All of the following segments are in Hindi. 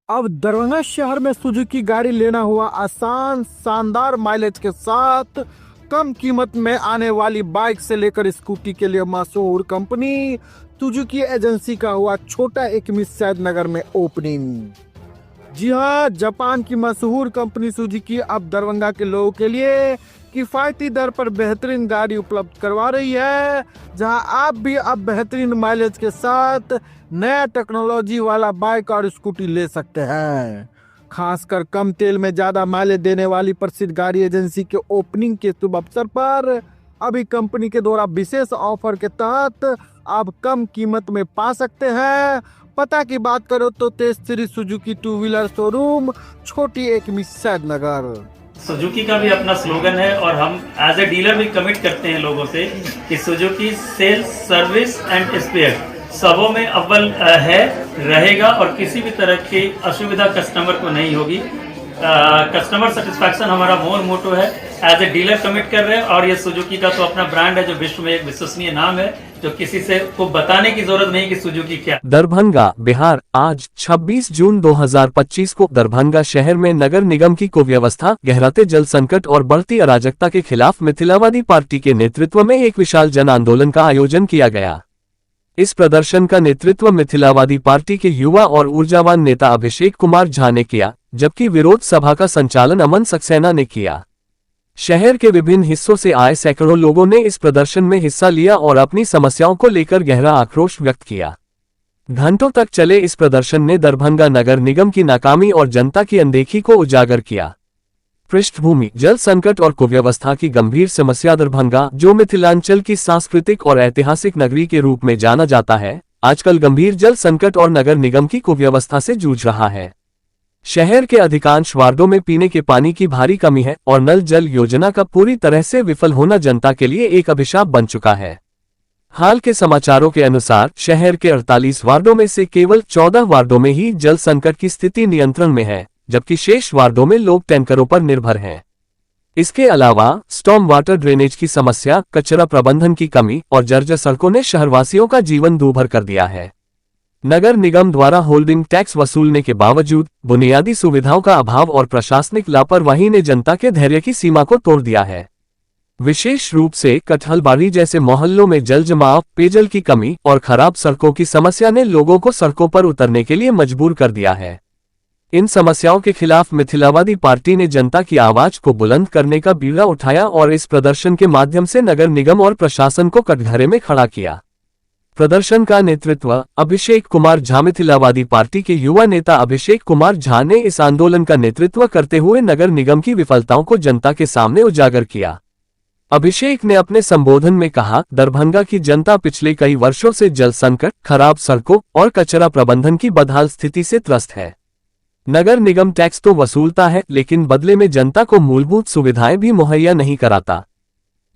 अब दरभंगा शहर में सुजुकी गाड़ी लेना हुआ आसान, शानदार माइलेज के साथ कम कीमत में आने वाली बाइक से लेकर स्कूटी के लिए मशहूर कंपनी सुजुकी एजेंसी का हुआ छोटा एक मिस नगर में ओपनिंग। जी हाँ, जापान की मशहूर कंपनी सुजुकी अब दरभंगा के लोगों के लिए किफायती दर पर बेहतरीन गाड़ी उपलब्ध करवा रही है, जहां आप भी अब बेहतरीन माइलेज के साथ नया टेक्नोलॉजी वाला बाइक और स्कूटी ले सकते हैं। खासकर कम तेल में ज्यादा माइलेज देने वाली प्रसिद्ध गाड़ी एजेंसी के ओपनिंग के शुभ अवसर पर अभी कंपनी के द्वारा विशेष ऑफर के तहत आप कम कीमत में पा सकते हैं। पता की बात करो तो Tej Shri Suzuki two wheeler showroom, छोटी एक मिस्सैद नगर। सुजुकी का भी अपना स्लोगन है और हम एज ए डीलर भी कमिट करते हैं लोगों से कि Suzuki sales, service and spare सबों में अव्वल है, रहेगा और किसी भी तरह की असुविधा कस्टमर को नहीं होगी। कस्टमर सेटिस्फैक्शन हमारा मोटो है, एज ए डीलर कमिट कर रहे हैं। और ये सुजुकी का तो अपना ब्रांड है जो विश्व में एक विश्वसनीय नाम है, जो किसी से को बताने की जरूरत नहीं कि सुजुकी क्या। दरभंगा, बिहार। आज 26 जून 2025 को दरभंगा शहर में नगर निगम की कुव्यवस्था, गहराते जल संकट और बढ़ती अराजकता के खिलाफ मिथिलावादी पार्टी के नेतृत्व में एक विशाल जन आंदोलन का आयोजन किया गया। इस प्रदर्शन का नेतृत्व मिथिलावादी पार्टी के युवा और ऊर्जावान नेता अभिषेक कुमार झा ने किया, जबकि विरोध सभा का संचालन अमन सक्सेना ने किया। शहर के विभिन्न हिस्सों से आए सैकड़ों लोगों ने इस प्रदर्शन में हिस्सा लिया और अपनी समस्याओं को लेकर गहरा आक्रोश व्यक्त किया। घंटों तक चले इस प्रदर्शन ने दरभंगा नगर निगम की नाकामी और जनता की अनदेखी को उजागर किया। पृष्ठभूमि: जल संकट और कुव्यवस्था की गंभीर समस्या। दरभंगा, जो मिथिलांचल की सांस्कृतिक और ऐतिहासिक नगरी के रूप में जाना जाता है, आजकल गंभीर जल संकट और नगर निगम की कुव्यवस्था से जूझ रहा है। शहर के अधिकांश वार्डों में पीने के पानी की भारी कमी है और नल जल योजना का पूरी तरह से विफल होना जनता के लिए एक अभिशाप बन चुका है। हाल के समाचारों के अनुसार शहर के 48 वार्डों में से केवल 14 वार्डों में ही जल संकट की स्थिति नियंत्रण में है, जबकि शेष वार्डों में लोग टैंकरों पर निर्भर हैं। इसके अलावा स्टॉर्म वाटर ड्रेनेज की समस्या, कचरा प्रबंधन की कमी और जर्जर सड़कों ने शहरवासियों का जीवन दूभर कर दिया है। नगर निगम द्वारा होल्डिंग टैक्स वसूलने के बावजूद बुनियादी सुविधाओं का अभाव और प्रशासनिक लापरवाही ने जनता के धैर्य की सीमा को तोड़ दिया है। विशेष रूप से कटहलबाड़ी जैसे मोहल्लों में जल जमाव, पेयजल की कमी और खराब सड़कों की समस्या ने लोगों को सड़कों पर उतरने के लिए मजबूर कर दिया है। इन समस्याओं के खिलाफ मिथिलावादी पार्टी ने जनता की आवाज को बुलंद करने का बीड़ा उठाया और इस प्रदर्शन के माध्यम से नगर निगम और प्रशासन को कटघरे में खड़ा किया। प्रदर्शन का नेतृत्व अभिषेक कुमार झा। मिथिलावादी पार्टी के युवा नेता अभिषेक कुमार झा ने इस आंदोलन का नेतृत्व करते हुए नगर निगम की विफलताओं को जनता के सामने उजागर किया। अभिषेक ने अपने संबोधन में कहा, दरभंगा की जनता पिछले कई वर्षों से जल संकट, खराब सड़कों और कचरा प्रबंधन की बदहाल स्थिति से त्रस्त है। नगर निगम टैक्स तो वसूलता है, लेकिन बदले में जनता को मूलभूत सुविधाएं भी मुहैया नहीं कराता।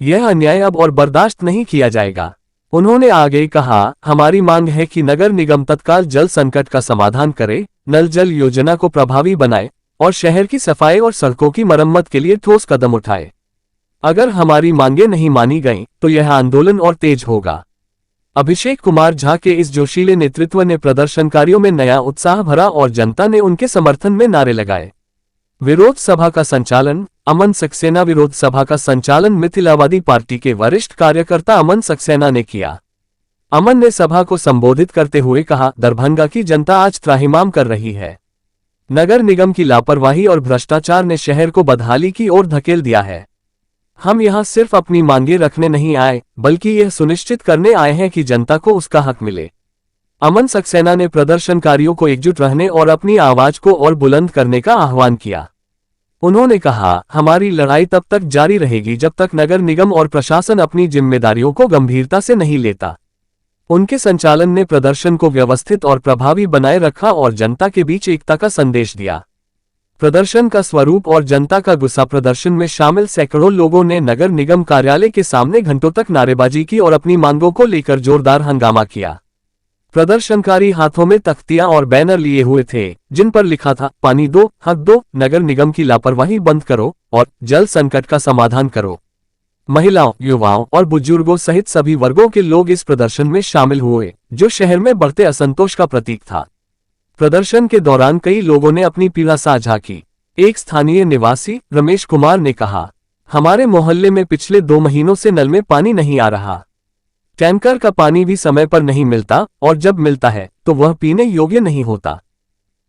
यह अन्याय अब और बर्दाश्त नहीं किया जाएगा। उन्होंने आगे कहा, हमारी मांग है कि नगर निगम तत्काल जल संकट का समाधान करे, नल जल योजना को प्रभावी बनाए और शहर की सफाई और सड़कों की मरम्मत के लिए ठोस कदम उठाए। अगर हमारी मांगें नहीं मानी गईं, तो यह आंदोलन और तेज होगा। अभिषेक कुमार झा के इस जोशीले नेतृत्व ने प्रदर्शनकारियों में नया उत्साह भरा और जनता ने उनके समर्थन में नारे लगाए। विरोध सभा का संचालन अमन सक्सेना। विरोध सभा का संचालन मिथिलावादी पार्टी के वरिष्ठ कार्यकर्ता अमन सक्सेना ने किया। अमन ने सभा को संबोधित करते हुए कहा, दरभंगा की जनता आज त्राहिमाम कर रही है। नगर निगम की लापरवाही और भ्रष्टाचार ने शहर को बदहाली की ओर धकेल दिया है। हम यहाँ सिर्फ अपनी मांगे रखने नहीं आए, बल्कि यह सुनिश्चित करने आए हैं कि जनता को उसका हक मिले। अमन सक्सेना ने प्रदर्शनकारियों को एकजुट रहने और अपनी आवाज को और बुलंद करने का आह्वान किया। उन्होंने कहा, हमारी लड़ाई तब तक जारी रहेगी जब तक नगर निगम और प्रशासन अपनी जिम्मेदारियों को गंभीरता से नहीं लेता। उनके संचालन ने प्रदर्शन को व्यवस्थित और प्रभावी बनाए रखा और जनता के बीच एकता का संदेश दिया। प्रदर्शन का स्वरूप और जनता का गुस्सा। प्रदर्शन में शामिल सैकड़ों लोगों ने नगर निगम कार्यालय के सामने घंटों तक नारेबाजी की और अपनी मांगों को लेकर जोरदार हंगामा किया। प्रदर्शनकारी हाथों में तख्तियां और बैनर लिए हुए थे, जिन पर लिखा था, पानी दो, हक दो, नगर निगम की लापरवाही बंद करो और जल संकट का समाधान करो। महिलाओं, युवाओं और बुजुर्गों सहित सभी वर्गों के लोग इस प्रदर्शन में शामिल हुए, जो शहर में बढ़ते असंतोष का प्रतीक था। प्रदर्शन के दौरान कई लोगों ने अपनी पीड़ा साझा की। एक स्थानीय निवासी रमेश कुमार ने कहा, हमारे मोहल्ले में पिछले 2 महीनों से नल में पानी नहीं आ रहा। टैंकर का पानी भी समय पर नहीं मिलता और जब मिलता है तो वह पीने योग्य नहीं होता।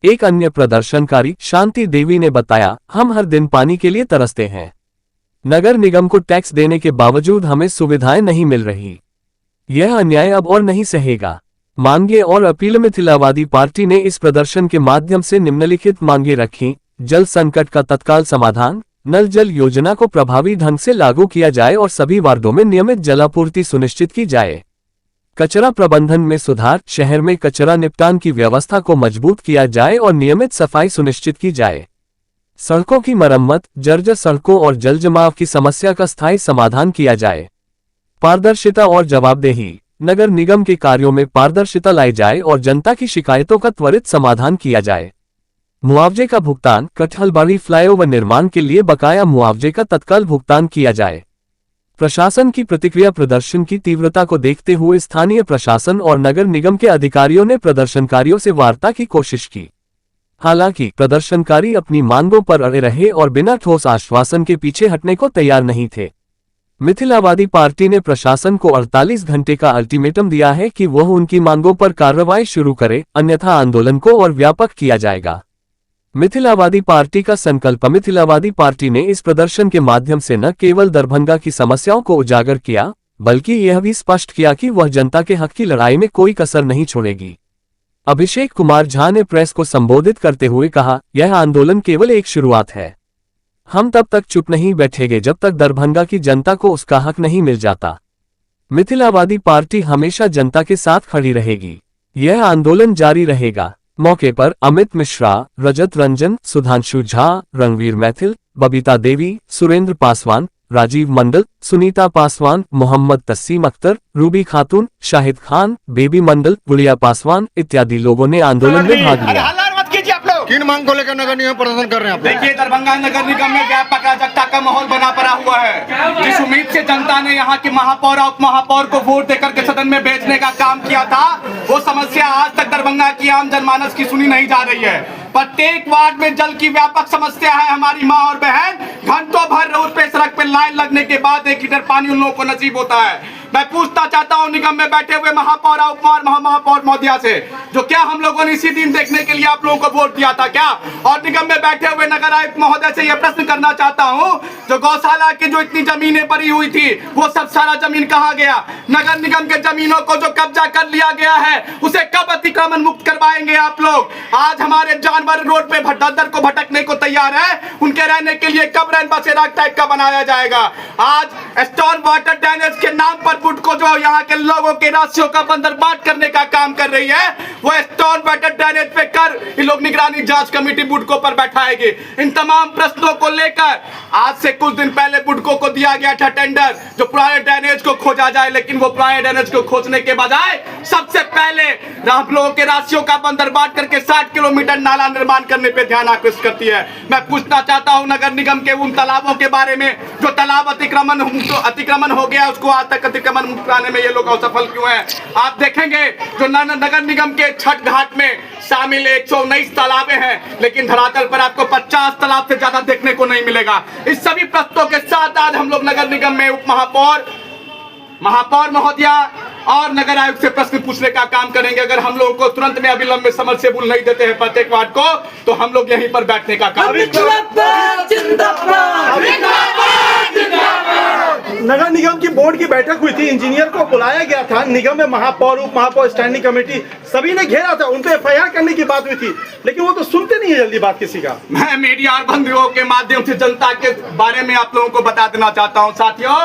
एक अन्य प्रदर्शनकारी शांति देवी ने बताया, हम हर दिन पानी के लिए तरसते हैं। नगर निगम को टैक्स देने के बावजूद हमें सुविधाएं नहीं मिल रही। यह अन्याय अब और नहीं सहेगा। मांगे और अपील। मिथिलावादी पार्टी ने इस प्रदर्शन के माध्यम से निम्नलिखित मांगे रखी। जल संकट का तत्काल समाधान, नल जल योजना को प्रभावी ढंग से लागू किया जाए और सभी वार्डों में नियमित जलापूर्ति सुनिश्चित की जाए। कचरा प्रबंधन में सुधार, शहर में कचरा निपटान की व्यवस्था को मजबूत किया जाए और नियमित सफाई सुनिश्चित की जाए। सड़कों की मरम्मत, जर्जर सड़कों और जल जमाव की समस्या का स्थायी समाधान किया जाए। पारदर्शिता और जवाबदेही, नगर निगम के कार्यों में पारदर्शिता लाई जाए और जनता की शिकायतों का त्वरित समाधान किया जाए। मुआवजे का भुगतान, कटहलबाड़ी फ्लाईओवर निर्माण के लिए बकाया मुआवजे का तत्काल भुगतान किया जाए। प्रशासन की प्रतिक्रिया। प्रदर्शन की तीव्रता को देखते हुए स्थानीय प्रशासन और नगर निगम के अधिकारियों ने प्रदर्शनकारियों से वार्ता की कोशिश की। हालांकि प्रदर्शनकारी अपनी मांगों पर अड़े रहे और बिना ठोस आश्वासन के पीछे हटने को तैयार नहीं थे। मिथिलावादी पार्टी ने प्रशासन को 48 घंटे का अल्टीमेटम दिया है कि वह उनकी मांगों पर कार्रवाई शुरू करे, अन्यथा आंदोलन को और व्यापक किया जाएगा। मिथिलावादी पार्टी का संकल्प। मिथिलावादी पार्टी ने इस प्रदर्शन के माध्यम से न केवल दरभंगा की समस्याओं को उजागर किया, बल्कि यह भी स्पष्ट किया कि वह जनता के हक की लड़ाई में कोई कसर नहीं छोड़ेगी। अभिषेक कुमार झा ने प्रेस को संबोधित करते हुए कहा, यह आंदोलन केवल एक शुरुआत है। हम तब तक चुप नहीं बैठेंगे जब तक दरभंगा की जनता को उसका हक नहीं मिल जाता। मिथिलावादी पार्टी हमेशा जनता के साथ खड़ी रहेगी। यह आंदोलन जारी रहेगा। मौके पर अमित मिश्रा, रजत रंजन, सुधांशु झा, रणवीर मैथिल, बबीता देवी, सुरेंद्र पासवान, राजीव मंडल, सुनीता पासवान, मोहम्मद तस्सीम अख्तर, रूबी खातून, शाहिद खान, बेबी मंडल, गुड़िया पासवान इत्यादि लोगों ने आंदोलन में भाग लिया। किन मांग को लेकर नगर निगम प्रदर्शन कर रहे हैं? देखिए, दरभंगा नगर निगम में व्यापक अराजकता का माहौल बना पड़ा हुआ है। जिस उम्मीद से जनता ने यहाँ के महापौर और उप महापौर को वोट देकर के सदन में भेजने का काम किया था, वो समस्या आज तक दरभंगा की आम जनमानस की सुनी नहीं जा रही है। प्रत्येक वार्ड में जल की व्यापक समस्या है। हमारी माँ और बहन घंटों भर रोड पे सड़क पे लाइन लगने के बाद 1 लीटर पानी उन लोगों को नसीब होता है। मैं पूछना चाहता हूं निगम में बैठे हुए महापौर और उप महापौर महोदया से, जो क्या हम लोगों ने इसी दिन देखने के लिए आप लोगों को वोट दिया था क्या? और निगम में बैठे हुए नगर आयुक्त महोदय से यह प्रश्न करना चाहता हूं, जो गौशाला की जो इतनी जमीनें पड़ी हुई थी, वो सब सारा जमीन कहां गया? नगर निगम के जमीनों को जो कब्जा कर लिया गया है, उसे कब अतिक्रमण मुक्त करवाएंगे आप लोग? आज हमारे जानवर रोड पे दर को भटकने को तैयार है, उनके रहने के लिए कब रैन बसेरा टाइप का बनाया जाएगा? आज स्टॉर्म वाटर ड्रेनेज के नाम पर बुडको जो यहाँ के लोगों के राशियों का बंदरबाट करने का काम कर रही है, वो स्टॉर्म वाटर ड्रेनेज पे कर ये लोग निगरानी जांच कमेटी बुडको पर बैठाएगी। इन तमाम प्रश्नों को लेकर आज से कुछ दिन पहले बुडको को दिया गया था टेंडर, जो पुराने ड्रेनेज को खोजा जाए, लेकिन वो पुराने ड्रेनेज को खोजने के बजाय सबसे पहले हम लोगों के राशियों का बंदरबाट करके 60 किलोमीटर नाला निर्माण करने पे ध्यान आकृष्ट करती है। मैं पूछना चाहता हूं नगर निगम के उन तालाबों के बारे में जो तालाब अतिक्रमण हो गया, उसको आज तक अतिक्रमण मुक्त कराने में ये लोग असफल क्यों हैं? आप देखेंगे जो नगर निगम के छठ घाट में शामिल 119 तालाबें हैं, लेकिन धरातल पर आपको 50 तालाब से ज्यादा देखने को नहीं मिलेगा। इस सभी प्रश्नों के साथ आज हम लोग नगर निगम में उप महापौर महोदया और नगर आयुक्त से प्रश्न पूछने का काम करेंगे। अगर हम लोगों को तुरंत में अविलंब में समरसेबुल नहीं देते हैं प्रत्येक वार्ड को, तो हम लोग यहीं पर बैठने का काम। नगर निगम की बोर्ड की बैठक हुई थी, इंजीनियर को बुलाया गया था, निगम में महापौर उप महापौर स्टैंडिंग कमेटी सभी ने घेरा था, उन पे एफआईआर करने की बात हुई थी, लेकिन वो तो सुनते नहीं है जल्दी बात किसी का। मैं मीडिया और बंधुओं के माध्यम से जनता के बारे में आप लोगों को बता देना चाहता हूं साथियों,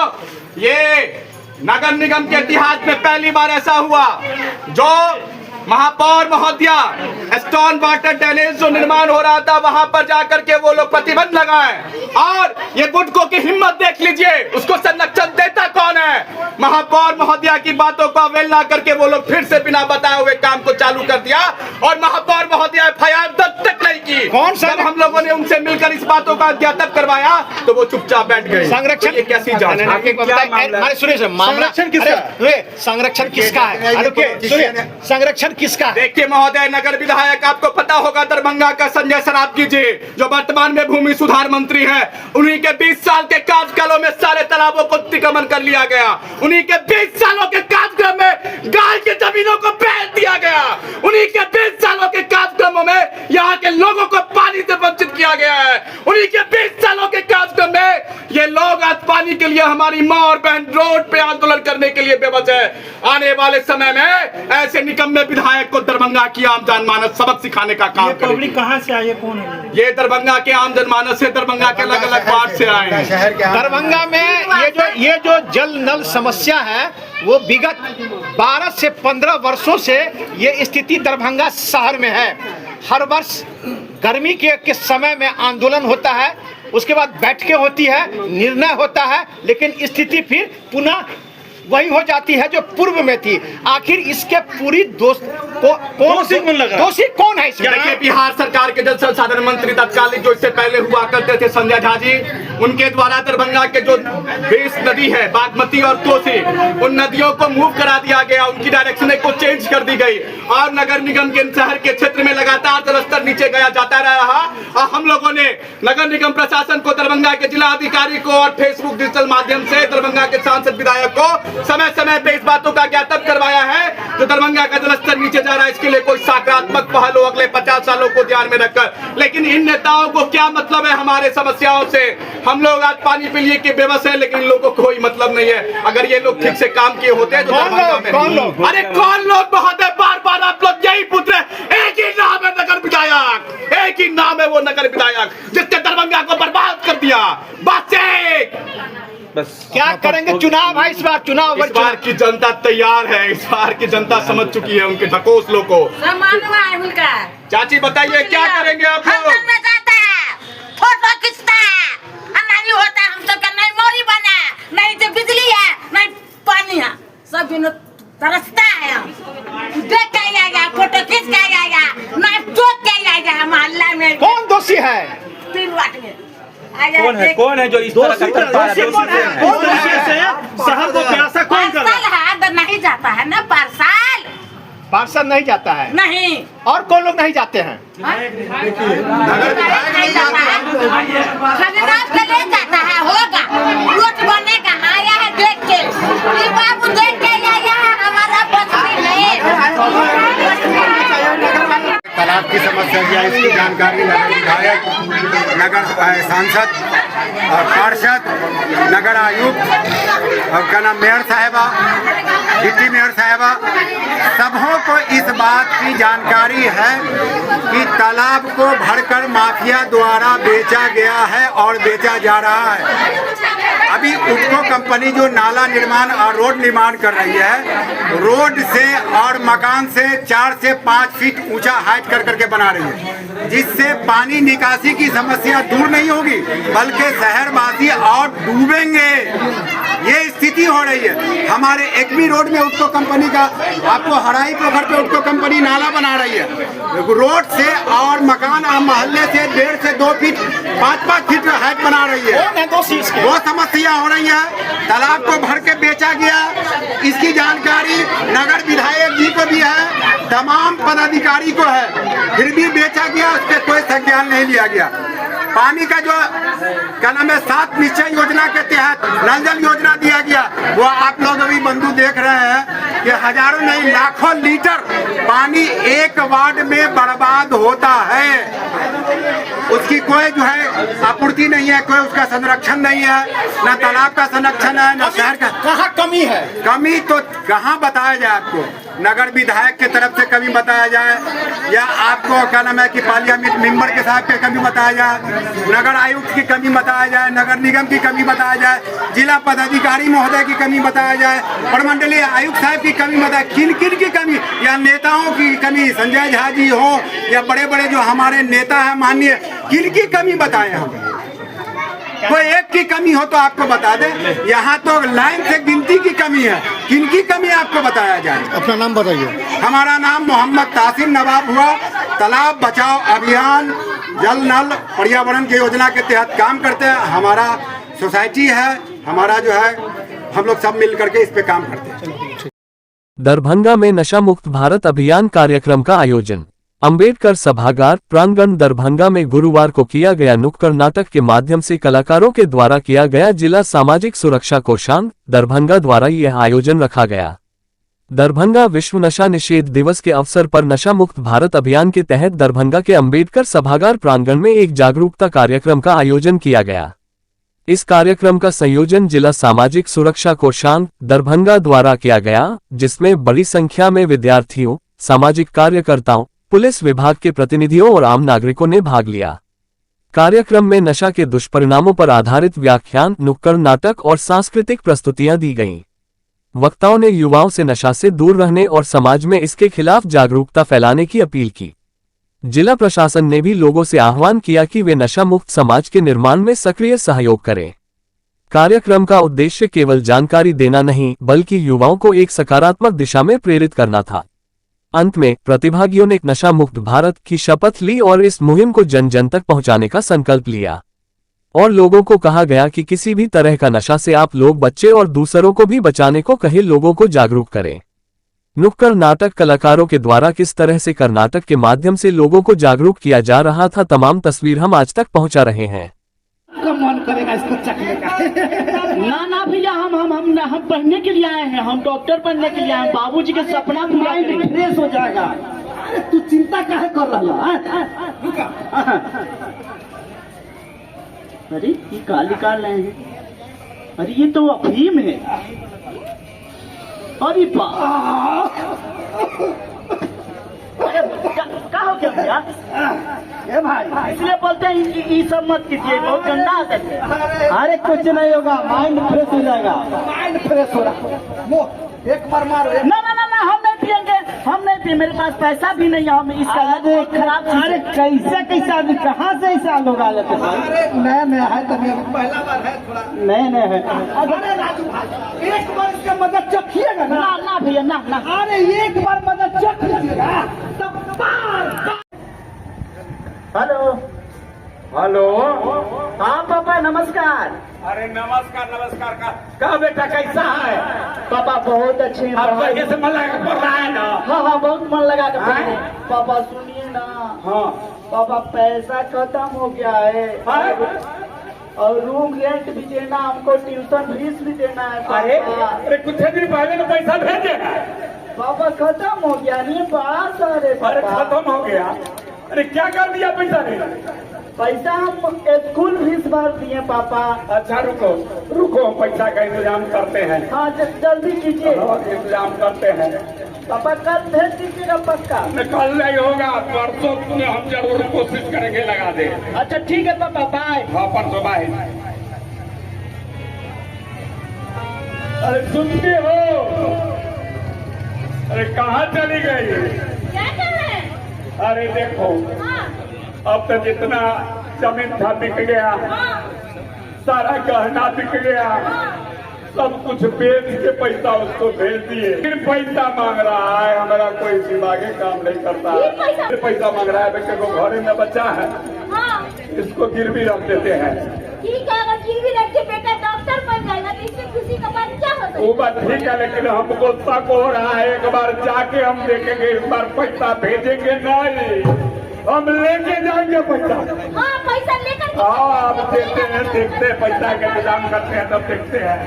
ये नगर निगम के इतिहास में पहली बार ऐसा हुआ जो महापौर महोदया स्टोन वाटर ड्रेनेज जो निर्माण हो रहा था वहां पर जाकर के वो लोग प्रतिबंध लगाए, और ये बुडको की हिम्मत देख लीजिए, उसको संरक्षण देता कौन है? महापौर महोदया की बातों को अवहेलना करके वो लोग फिर से बिना बताए हुए काम को चालू कर दिया, और महापौर महोदया एफआईआर दर्ज तक नहीं की। जब हम लोगों ने उनसे मिलकर इस बातों का अध्यात्म करवाया तो वो चुपचाप बैठ गए। संरक्षण कैसी जांच? संरक्षण किसका है? संरक्षण किसका है? देखिए महोदय, नगर विधायक आपको पता होगा दरभंगा का संजय सरावगी जी, जो वर्तमान में भूमि सुधार मंत्री है, उन्हीं के 20 साल के कार्यकालों में सारे तालाबों को अतिक्रमण कर लिया गया। उन्हीं के 20 सालों के कार्यक्रम में गाय की जमीनों को बेच दिया गया। उन्हीं के 20 सालों के कार्यक्रमों में यहाँ के लोगों को पानी से वंचित किया गया है। उन्हीं के 20 सालों के कार्यक्रम में ये लोग आज पानी के लिए, हमारी माँ और बहन रोड पे आंदोलन करने के लिए बेबस है। आने वाले समय में ऐसे निकम्मे विधायक को दरभंगा की आम जनमानस सबक सिखाने का काम करेगी। पब्लिक कहाँ से आई है, कौन है? ये दरभंगा के आम जनमानस से, दरभंगा के अलग अलग वार्ड से आए हैं। दरभंगा में ये जो जल नल समस्या है वो विगत 12 से 15 वर्षों से ये स्थिति दरभंगा शहर में है। हर वर्ष गर्मी के समय में आंदोलन होता है, उसके बाद बैठकें होती है, निर्णय होता है, लेकिन स्थिति फिर पुनः वही हो जाती है जो पूर्व में थी। आखिर इसके पूरी दोषी कौन है इसमें? देखिए, बिहार सरकार के जल संसाधन मंत्री तत्कालीन जो इससे पहले हुआ करते थे संजय झा जी, उनके द्वारा दरभंगा के जो 20 नदी है, बागमती और कोसी, उन नदियों को मूव करा दिया गया, उनकी डायरेक्शन को चेंज कर दी गई और नगर निगम के शहर के क्षेत्र में लगातार जलस्तर नीचे गया जाता रहा। और हम लोगों ने नगर निगम प्रशासन को, दरभंगा के जिला अधिकारी को और फेसबुक डिजिटल माध्यम से दरभंगा के सांसद विधायक को समय समय पे इस बातों का ज्ञापन करवाया है। जो दरभंगा का जलस्तर नीचे जा रहा है, इसके लिए कोई सकारात्मक पहल हो अगले 50 सालों को ध्यान में रखकर। लेकिन इन नेताओं को क्या मतलब है हमारे समस्याओं से? हम लोग आज पानी के लिए बेबस है, लेकिन इन लोगों को कोई मतलब नहीं है। अगर ये लोग ठीक से काम किए होते तो कौन लोग? अरे कौन लोग महोदय? बार बार आप लोग यही पूछ रहे। एक ही नाम है नगर विधायक, एक ही नाम है वो नगर विधायक जिसने दरभंगा को बर्बाद कर दिया। बस क्या करेंगे? चुनाव है इस बार, चुनाव इस बार की जनता तैयार है, इस बार की जनता समझ चुकी है उनके ढकोसलों को। चाची बताइए क्या करेंगे आप लोग? फोटो खींचता है, नहीं होता हम सबका, नहीं मोरी बना, नहीं तो बिजली है, नहीं पानी है, सब तरसता है। देख के आएगा, फोटो खींच के आएगा, नहीं चोट के आएगा। मोहल्ला में कौन दोषी है? 3 वाट में कौन है जो इस तरह का करता है? शहर को प्यासा कौन कर रहा है? नहीं जाता है ना पार्षद नहीं जाता है? नहीं। और कौन लोग नहीं जाते हैं? खरीदार के ले जाता है, होगा रोड बनेगा, आया है देख के, ये बाबू देख के आया है, हमारा बस्ती नहीं। तालाब की समस्या की है, इसकी जानकारी नगर विधायक, नगर सांसद और पार्षद, नगर आयुक्त और क्या नाम मेयर साहिबा, डिप्टी मेयर साहिबा, सबों को इस बात की जानकारी है कि तालाब को भरकर माफिया द्वारा बेचा गया है और बेचा जा रहा है। अभी उटको कंपनी जो नाला निर्माण और रोड निर्माण कर रही है, रोड से और मकान से 4 से 5 फीट ऊंचा हाइट कर करके बना रही है, जिससे पानी निकासी की समस्या दूर नहीं होगी बल्कि शहरवासी और डूबेंगे। ये स्थिति हो रही है। हमारे एकमी रोड में उटको कंपनी का, आपको हराई पोखर पे उटको कंपनी नाला बना रही है, रोड से और मकान और मोहल्ले से 1.5 से 2 फीट 5-5 फीट हाइट बना रही है। वो समस्या हो रही है। तालाब को भर के बेचा गया, इसकी जानकारी नगर विधायक जी को भी है, तमाम पदाधिकारी को है, फिर भी बेचा गया, उस पर कोई संज्ञान नहीं लिया गया। पानी का जो क्या नाम है 7 निश्चय योजना के तहत नल जल योजना दिया गया, वो आप लोग अभी बंधु देख रहे हैं कि हजारों नहीं लाखों लीटर पानी एक वार्ड में बर्बाद होता है। उसकी कोई जो है आपूर्ति नहीं है, कोई उसका संरक्षण नहीं है, न तालाब का संरक्षण है, न शहर का। कहाँ कमी है? कमी तो कहाँ बताया जाए आपको? नगर विधायक के तरफ से कमी बताया जाए, या आपको क्या नाम है कि पार्लियामेंट मेंबर के साहब की कमी बताया जाए, नगर आयुक्त की कमी बताया जाए, नगर निगम की कमी बताया जाए, जिला पदाधिकारी महोदय की कमी बताया जाए, प्रमंडलीय आयुक्त साहब की कमी बताए, किन किन की कमी, या नेताओं की कमी, संजय झा जी हो या बड़े बड़े जो हमारे नेता हैं माननीय, किन की कमी बताए हम? कोई एक की कमी हो तो आपको बता दे। यहाँ तो लाइन से गिनती की कमी है, किनकी कमी आपको बताया जाए। अपना नाम बताइए। हमारा नाम मोहम्मद तासिम नवाब हुआ। तालाब बचाओ अभियान जल नल पर्यावरण की योजना के तहत काम करते हैं। हमारा सोसाइटी है, हमारा जो है हम लोग सब मिल करके इस पे काम करते हैं। दरभंगा में नशा मुक्त भारत अभियान कार्यक्रम का आयोजन। अंबेडकर सभागार प्रांगण दरभंगा में गुरुवार को किया गया नुक्कड़ नाटक के माध्यम से कलाकारों के द्वारा किया गया जिला सामाजिक सुरक्षा कोषांग दरभंगा द्वारा यह आयोजन रखा गया। दरभंगा विश्व नशा निषेध दिवस के अवसर पर नशा मुक्त भारत अभियान के तहत दरभंगा के अंबेडकर सभागार प्रांगण में एक जागरूकता कार्यक्रम का आयोजन किया गया। इस कार्यक्रम का संयोजन जिला सामाजिक सुरक्षा कोषांग दरभंगा द्वारा किया गया, जिसमें बड़ी संख्या में विद्यार्थियों, सामाजिक कार्यकर्ताओं, पुलिस विभाग के प्रतिनिधियों और आम नागरिकों ने भाग लिया। कार्यक्रम में नशा के दुष्परिणामों पर आधारित व्याख्यान, नुक्कड़ नाटक और सांस्कृतिक प्रस्तुतियां दी गईं। वक्ताओं ने युवाओं से नशा से दूर रहने और समाज में इसके खिलाफ जागरूकता फैलाने की अपील की। जिला प्रशासन ने भी लोगों से आह्वान किया कि वे नशा मुक्त समाज के निर्माण में सक्रिय सहयोग करें। कार्यक्रम का उद्देश्य केवल जानकारी देना नहीं, बल्कि युवाओं को एक सकारात्मक दिशा में प्रेरित करना था। अंत में प्रतिभागियों ने नशा मुक्त भारत की शपथ ली और इस मुहिम को जन जन तक पहुंचाने का संकल्प लिया। और लोगों को कहा गया कि किसी भी तरह का नशा से आप लोग बच्चे और दूसरों को भी बचाने को कहे, लोगों को जागरूक करें। नुक्कड़ नाटक कलाकारों के द्वारा किस तरह से कर्नाटक के माध्यम से लोगों को जागरूक किया जा रहा था, तमाम तस्वीर हम आज तक पहुंचा रहे हैं। मन करेगा इसको चखने का। ना भैया हम पढ़ने के लिए आए हैं, हम डॉक्टर बनने के लिए आए हैं। बाबूजी के सपना माइंड फ्रेश हो जाएगा। अरे तू चिंता काहे कर रहा है? अरे ये का निकाल रहे हैं? अरे ये तो अफीम है। अरे क्या हो गया भैया? ए भाई, इसलिए बोलते हैं ये सब मत कीजिए, बहुत गंदा आदत है। अरे कुछ नहीं होगा, माइंड फ्रेश हो जाएगा। माइंड फ्रेश हो रहा है। एक बार मारो। ना हम नहीं पियेंगे, हम नहीं पिए, मेरे पास पैसा भी नहीं है। हम इसका खराब चीज। अरे कैसे आदमी कहाँ से ऐसा लोग आ जाते हैं? अरे नया है, तभी पहला बार है, थोड़ा नया है। अरे राजू भाई, एक बार इसका मदद चखिएगा ना भैया ना। अरे एक बार मदद चख लीजिएगा तब हेलो हाँ पापा नमस्कार। अरे नमस्कार का बेटा कैसा है? पापा बहुत अच्छे हैं। से मन लगा पढ़ रहा है ना? हाँ बहुत मन लगा कर पढ़ रहे हैं। पापा सुनिए ना। हाँ पापा पैसा खत्म हो गया है और रूम रेंट भी देना, हमको ट्यूशन फीस भी देना है। अरे कुछ दिन पहले तो पैसा भेजे पापा खत्म हो गया नहीं पास। अरे खत्म हो गया। अरे क्या कर दिया पैसा ने? पैसा हम स्कूल फीस भर दिए पापा। अच्छा रुको पैसा का इंतजाम करते हैं। हाँ जल्दी कीजिए। इंतजाम करते हैं पापा, कल भेज दीजिएगा पक्का। कल नहीं होगा, परसों हम जरूर कोशिश करेंगे लगा दे। अच्छा ठीक है पापा, बाय। हाँ परसों बाय। अरे सुनते हो? अरे कहाँ चली गई? क्या कर रहे हैं? अरे देखो अब तो जितना जमीन था बिक गया, सारा गहना बिक गया, सब कुछ बेच के पैसा उसको भेज दिए। फिर पैसा मांग रहा है, हमारा कोई दिमागी काम नहीं करता है। फिर पैसा मांग रहा है, बेटे को घरे में बच्चा है, इसको गिरवी रख देते हैं। ठीक है, अगर गिरवी रख के बेटा डॉक्टर बन जाएगा तो इससे खुशी का बात क्या होता है? वो बात ठीक है, लेकिन हमको शक हो रहा है। एक बार जाके हम देखेंगे, इस बार पैसा भेजेंगे नहीं, हम लेके जाएंगे पैसा। हाँ पैसा लेकर। हाँ आप देखते हैं, पैसा का इंतजाम करते हैं, तब देखते हैं।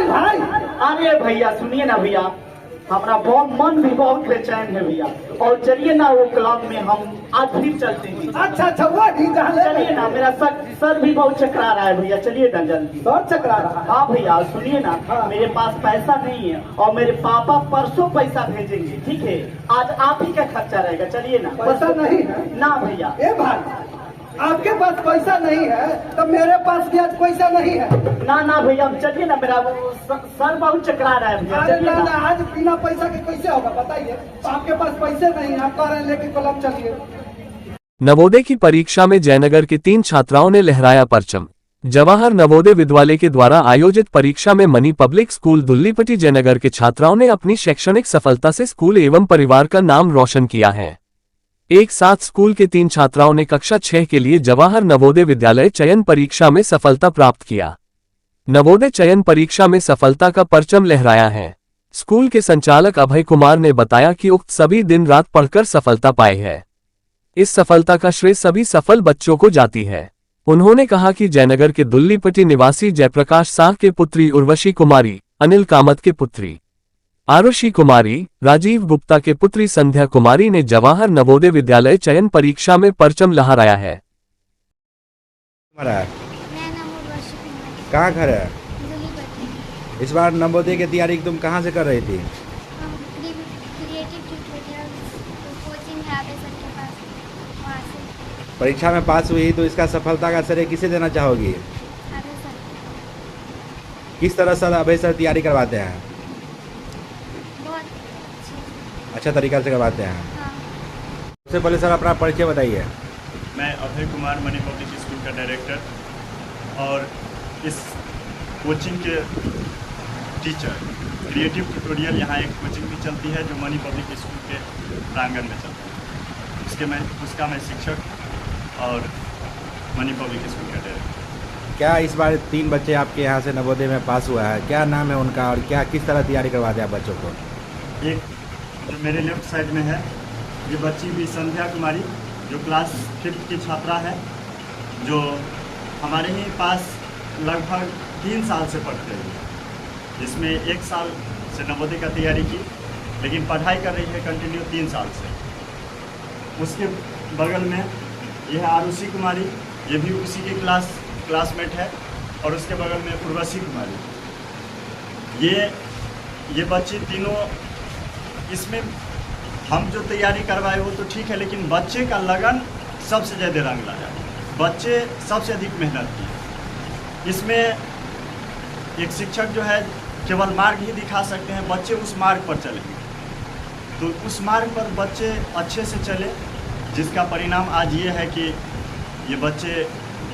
भाई अरे भैया सुनिए ना भैया, हमारा बहुत मन भी बहुत बेचैन है भैया। और चलिए ना वो क्लब में हम आज फिर चलते हैं। अच्छा वो ठीक है, चलिए ना, मेरा सर भी बहुत चकरा रहा है भैया। चलिए ना जल्दी। सर चकरा रहा है? हाँ भैया सुनिए ना, मेरे पास पैसा नहीं है और मेरे पापा परसों पैसा भेजेंगे। ठीक है, आज आप ही का खर्चा रहेगा। चलिए ना। पैसा नहीं है ना भैया। ए भाई, आपके पास पैसा नहीं है तो मेरे पास भी आज पैसा नहीं है। ना भैया चलिए ना, मेरा सर बहुत चकरा रहा है भैया। अरे ना आज बिना पैसा के कैसे होगा बताइए? आपके पास पैसे नहीं है, आप कह रहे हैं लेके क्लब चलिए। नवोदय की परीक्षा में जयनगर की 3 छात्राओं ने लहराया परचम। जवाहर नवोदय विद्यालय के द्वारा आयोजित परीक्षा में money public school Dullipatti Jaynagar के छात्राओं ने अपनी शैक्षणिक सफलता से स्कूल एवं परिवार का नाम रोशन किया है। एक साथ स्कूल के 3 छात्राओं ने कक्षा 6 के लिए जवाहर नवोदय विद्यालय चयन परीक्षा में सफलता प्राप्त किया। नवोदय चयन परीक्षा में सफलता का परचम लहराया है। स्कूल के संचालक अभय कुमार ने बताया कि उक्त सभी दिन रात पढ़कर सफलता पाए है। इस सफलता का श्रेय सभी सफल बच्चों को जाती है। उन्होंने कहा कि जयनगर के दुल्लीपट्टी निवासी जयप्रकाश साह के पुत्री उर्वशी कुमारी, अनिल कामत के पुत्री आरुषि कुमारी, राजीव गुप्ता के पुत्री संध्या कुमारी ने जवाहर नवोदय विद्यालय चयन परीक्षा में परचम लहराया है। कहाँ घर है? इस बार नवोदय की तैयारी तुम कहाँ से कर रही थी? परीक्षा में पास हुई तो इसका सफलता का श्रेय किसे देना चाहोगी? किस तरह से अभय सर तैयारी करवाते हैं? अच्छा तरीका से करवाते हैं। सबसे पहले सर अपना परिचय बताइए। मैं Abhay Kumar money public school का डायरेक्टर और इस कोचिंग के टीचर। क्रिएटिव ट्यूटोरियल यहाँ एक कोचिंग भी चलती है जो मनी पब्लिक स्कूल के प्रांगण में चलती है। उसका मैं शिक्षक और मनी पब्लिक स्कूल का डायरेक्टर। क्या इस बार 3 बच्चे आपके यहाँ से नवोदय में पास हुआ है, क्या नाम है उनका और क्या किस तरह तैयारी करवाते हैं बच्चों को? एक जो मेरे लेफ्ट साइड में है ये बच्ची भी संध्या कुमारी जो क्लास 5th की छात्रा है, जो हमारे ही पास लगभग 3 साल से पढ़ते हैं। जिसमें 1 साल से नवोदय का तैयारी की, लेकिन पढ़ाई कर रही है कंटिन्यू 3 साल से। उसके बगल में यह आरुषि कुमारी, ये भी उसी की क्लासमेट है। और उसके बगल में उर्वशी कुमारी। ये बच्चे तीनों, इसमें हम जो तैयारी करवाए वो तो ठीक है, लेकिन बच्चे का लगन सबसे ज़्यादा रंग लाया। बच्चे सबसे अधिक मेहनत की। इसमें एक शिक्षक जो है केवल मार्ग ही दिखा सकते हैं, बच्चे उस मार्ग पर चलेंगे। तो उस मार्ग पर बच्चे अच्छे से चले, जिसका परिणाम आज ये है कि ये बच्चे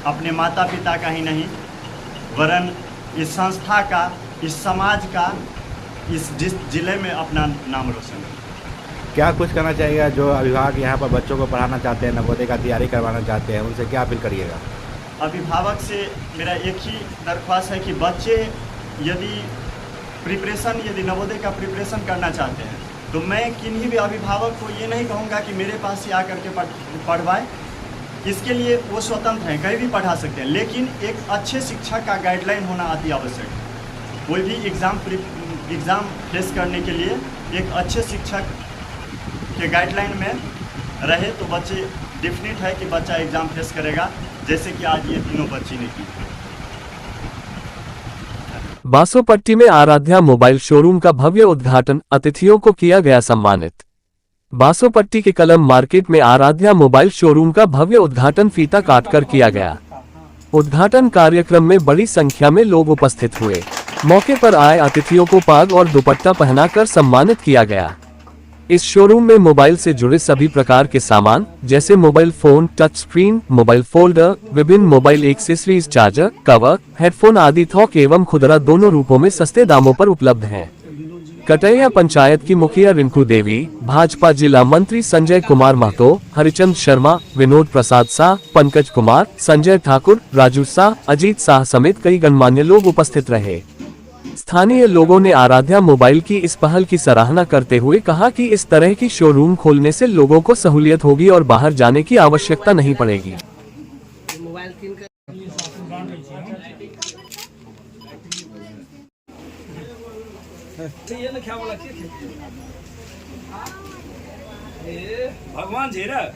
अपने माता पिता का ही नहीं वरन इस संस्था का, इस समाज का, इस जिले में अपना नाम रोशन करें। क्या कुछ करना चाहिए जो अभिभावक यहाँ पर बच्चों को पढ़ाना चाहते हैं, नवोदय का तैयारी करवाना चाहते हैं, उनसे क्या अपील करिएगा? अभिभावक से मेरा एक ही दरख्वास्त है कि बच्चे यदि नवोदय का प्रिपरेशन करना चाहते हैं तो मैं किन्हीं भी अभिभावक को ये नहीं कहूँगा कि मेरे पास ही आकर के पढ़वाए। इसके लिए वो स्वतंत्र हैं, कहीं भी पढ़ा सकते हैं, लेकिन एक अच्छे शिक्षक का गाइडलाइन होना अति आवश्यक है। कोई भी एग्ज़ाम फेस करने के लिए एक अच्छे शिक्षक के गाइडलाइन में रहे तो बच्चे डेफिनेट है कि बच्चा एग्ज़ाम फेस करेगा, जैसे कि आज ये तीनों बच्ची ने की। बासोपट्टी में आराध्या मोबाइल शोरूम का भव्य उद्घाटन, अतिथियों को किया गया सम्मानित। बासोपट्टी के कलम मार्केट में आराध्या मोबाइल शोरूम का भव्य उद्घाटन फीता काटकर किया गया। उद्घाटन कार्यक्रम में बड़ी संख्या में लोग उपस्थित हुए। मौके पर आए अतिथियों को पाग और दुपट्टा पहनाकर सम्मानित किया गया। इस शोरूम में मोबाइल से जुड़े सभी प्रकार के सामान जैसे mobile phone, touch screen, mobile folder, विभिन्न mobile accessories, charger, cover, headphone आदि थोक एवं खुदरा दोनों रूपों में सस्ते दामों पर उपलब्ध हैं। कटैया पंचायत की मुखिया रिंकू देवी, भाजपा जिला मंत्री संजय कुमार महतो, हरिचंद शर्मा, विनोद प्रसाद शाह, पंकज कुमार, संजय ठाकुर, राजू शाह, अजीत शाह समेत कई गणमान्य लोग उपस्थित रहे। स्थानीय लोगों ने आराध्या मोबाइल की इस पहल की सराहना करते हुए कहा कि इस तरह की शोरूम खोलने से लोगों को सहूलियत होगी और बाहर जाने की आवश्यकता नहीं पड़ेगी। भगवान झेरा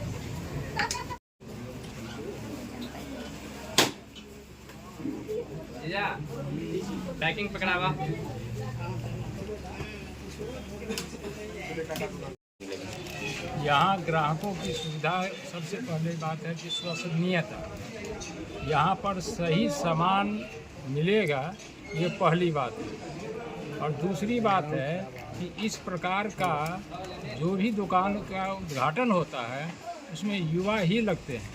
पैकिंग पकड़ावा। यहाँ ग्राहकों की सुविधा सबसे पहले बात है कि विश्वसनीयता, यहाँ पर सही सामान मिलेगा, ये पहली बात है। और दूसरी बात है कि इस प्रकार का जो भी दुकान का उद्घाटन होता है उसमें युवा ही लगते हैं।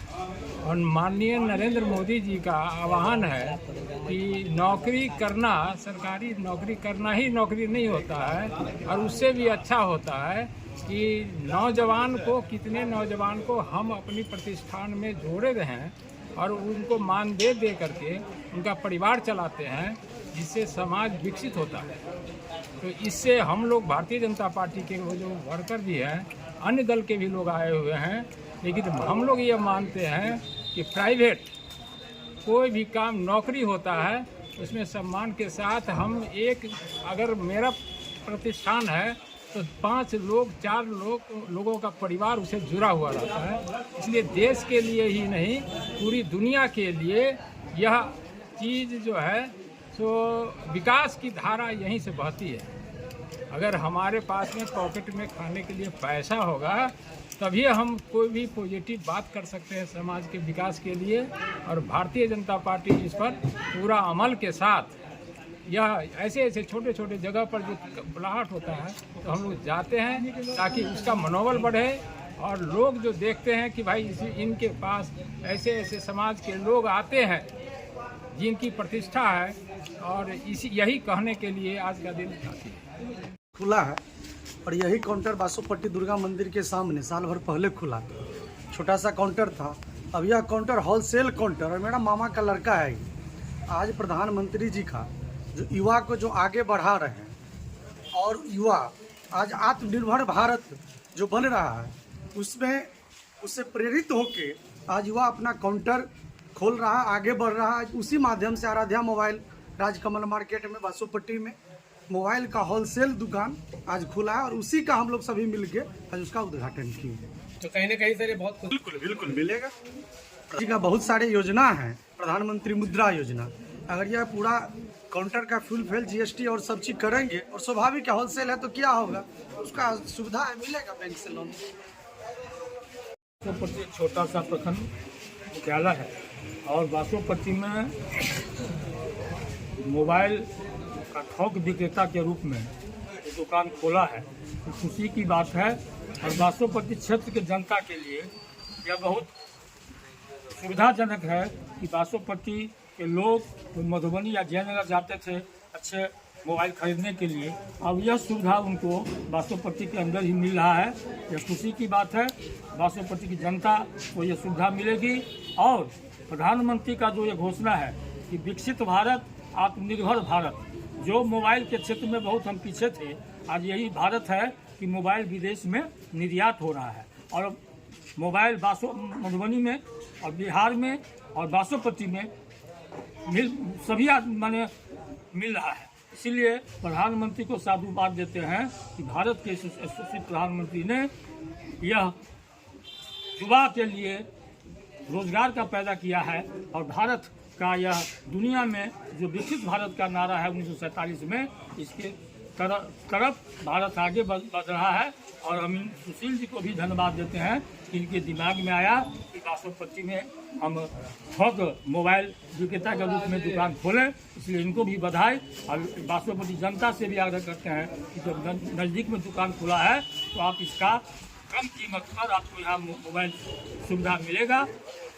और माननीय नरेंद्र मोदी जी का आह्वान है कि नौकरी करना, सरकारी नौकरी करना ही नौकरी नहीं होता है, और उससे भी अच्छा होता है कि नौजवान को, कितने नौजवान को हम अपनी प्रतिष्ठान में जोड़े रहें और उनको मानदेय दे करके उनका परिवार चलाते हैं, जिससे समाज विकसित होता है। तो इससे हम लोग भारतीय जनता पार्टी के वो जो वर्कर भी हैं, अन्य दल के भी लोग आए हुए हैं, लेकिन हम लोग ये मानते हैं कि प्राइवेट कोई भी काम नौकरी होता है उसमें सम्मान के साथ हम अगर मेरा प्रतिष्ठान है तो 5 लोग 4 लोगों का परिवार उसे जुड़ा हुआ रहता है। इसलिए देश के लिए ही नहीं, पूरी दुनिया के लिए यह चीज़ जो है सो विकास की धारा यहीं से बहती है। अगर हमारे पास में पॉकेट में खाने के लिए पैसा होगा तभी हम कोई भी पॉजिटिव बात कर सकते हैं समाज के विकास के लिए। और भारतीय जनता पार्टी इस पर पूरा अमल के साथ, यह ऐसे छोटे छोटे जगह पर जो बुलाहट होता है तो हम लोग जाते हैं ताकि उसका मनोबल बढ़े, और लोग जो देखते हैं कि भाई इनके पास ऐसे समाज के लोग आते हैं जिनकी प्रतिष्ठा है, और यही कहने के लिए आज का दिन काफी है। खुला है और यही काउंटर बासोपट्टी दुर्गा मंदिर के सामने साल भर पहले खुला, छोटा सा काउंटर था। अब यह काउंटर होलसेल काउंटर, और मेरा मामा का लड़का है। आज प्रधानमंत्री जी का जो युवा को जो आगे बढ़ा रहे हैं, और युवा आज आत्मनिर्भर भारत जो बन रहा है उसमें उससे प्रेरित होके आज युवा अपना काउंटर खोल रहा है, आगे बढ़ रहा है। उसी माध्यम से आराध्या मोबाइल राजकमल मार्केट में बासोपट्टी में मोबाइल का होलसेल दुकान आज खुला है, और उसी का हम लोग सभी मिलके आज उसका उद्घाटन किए। तो कहीं ना कहीं से बहुत बिल्कुल मिलेगा जी का बहुत सारे योजना है, प्रधानमंत्री मुद्रा योजना। अगर यह पूरा काउंटर का फुल फेल जीएसटी और सब चीज करेंगे, और स्वाभाविक है होलसेल है तो क्या होगा, उसका सुविधा है, मिलेगा बैंक से लोन। बासोपट्टी एक छोटा सा प्रखंड मुख्यालय है, और बासोपट्टी में मोबाइल का थोक विक्रेता के रूप में दुकान खोला है, तो खुशी की बात है। और बासोपट्टी क्षेत्र के जनता के लिए यह बहुत सुविधाजनक है कि बासोपट्टी के लोग मधुबनी या जयनगर जाते थे अच्छे मोबाइल खरीदने के लिए, अब यह सुविधा उनको बासोपट्टी के अंदर ही मिल रहा है। यह खुशी की बात है, बासोपट्टी की जनता को यह सुविधा मिलेगी। और प्रधानमंत्री का जो ये घोषणा है कि विकसित भारत, आत्मनिर्भर भारत, जो मोबाइल के क्षेत्र में बहुत हम पीछे थे, आज यही भारत है कि मोबाइल विदेश में निर्यात हो रहा है, और मोबाइल मधुबनी में और बिहार में और बासोपट्टी में सभी माने मिल रहा है। इसीलिए प्रधानमंत्री को साधुवाद देते हैं कि भारत के यशस्वी प्रधानमंत्री ने यह युवा के लिए रोजगार का पैदा किया है, और भारत का यह दुनिया में जो विकसित भारत का नारा है 1947 में, इसके तरफ भारत आगे बढ़ रहा है। और हम सुशील जी को भी धन्यवाद देते हैं कि इनके दिमाग में आया कि बासोपट्टी में हम थोक मोबाइल विक्रेता के रूप में दुकान खोलें, इसलिए इनको भी बधाई। और बासोपट्टी जनता से भी आग्रह करते हैं कि जब नज़दीक में दुकान खुला है तो आप इसका कम कीमत पर आपको यहाँ मोबाइल सुविधा मिलेगा,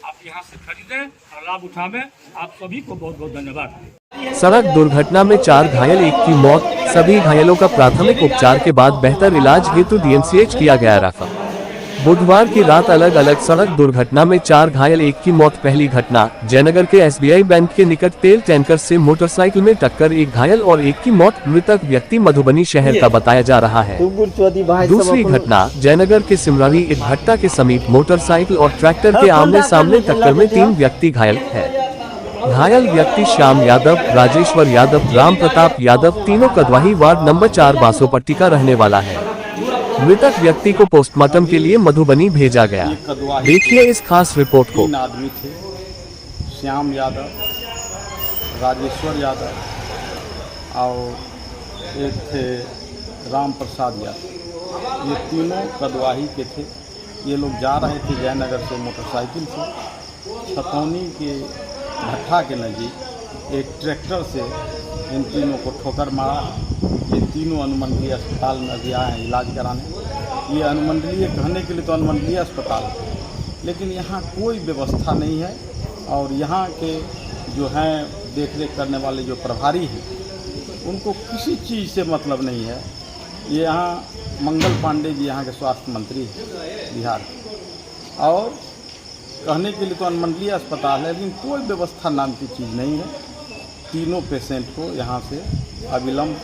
आप यहाँ से खरीदें और लाभ उठाएं। आप सभी को बहुत बहुत धन्यवाद। सड़क दुर्घटना में 4 घायल, 1 की मौत। सभी घायलों का प्राथमिक उपचार के बाद बेहतर इलाज हेतु डीएमसीएच किया गया रेफर। बुधवार की रात अलग अलग सड़क दुर्घटना में 4 घायल, 1 की मौत। पहली घटना जयनगर के एसबीआई बैंक के निकट तेल टैंकर से मोटरसाइकिल में टक्कर, 1 घायल और 1 की मौत। मृतक व्यक्ति मधुबनी शहर का बताया जा रहा है। दूसरी घटना जयनगर के सिमरावी इटभट्टा के समीप मोटरसाइकिल और ट्रैक्टर के आमने सामने टक्कर में 3 व्यक्ति घायल है। घायल व्यक्ति श्याम यादव, राजेश्वर यादव, राम प्रताप यादव, तीनों कदवाही वार्ड नंबर 4 बासोपट्टी का रहने वाला है। मृतक व्यक्ति को पोस्टमार्टम के लिए मधुबनी भेजा गया। देखिए इस खास रिपोर्ट को। 3 आदमी थे, श्याम यादव, राजेश्वर यादव और एक थे राम प्रसाद यादव। ये तीनों कदवाही के थे। ये लोग जा रहे थे जयनगर से मोटरसाइकिल से। छतौनी के भट्ठा के नज़दीक एक ट्रैक्टर से इन तीनों को ठोकर मारा। ये तीनों अनुमंडलीय अस्पताल में अभी आए हैं इलाज कराने। ये अनुमंडलीय कहने के लिए तो अनुमंडलीय अस्पताल है, लेकिन यहाँ कोई व्यवस्था नहीं है। और यहाँ के जो हैं देख रेख करने वाले जो प्रभारी हैं, उनको किसी चीज़ से मतलब नहीं है। ये यहाँ मंगल पांडे जी यहाँ के स्वास्थ्य मंत्री हैं बिहार के, और कहने के लिए तो अनुमंडलीय अस्पताल है, लेकिन कोई व्यवस्था नाम की चीज़ नहीं है। तीनों पेशेंट को यहाँ से अविलंब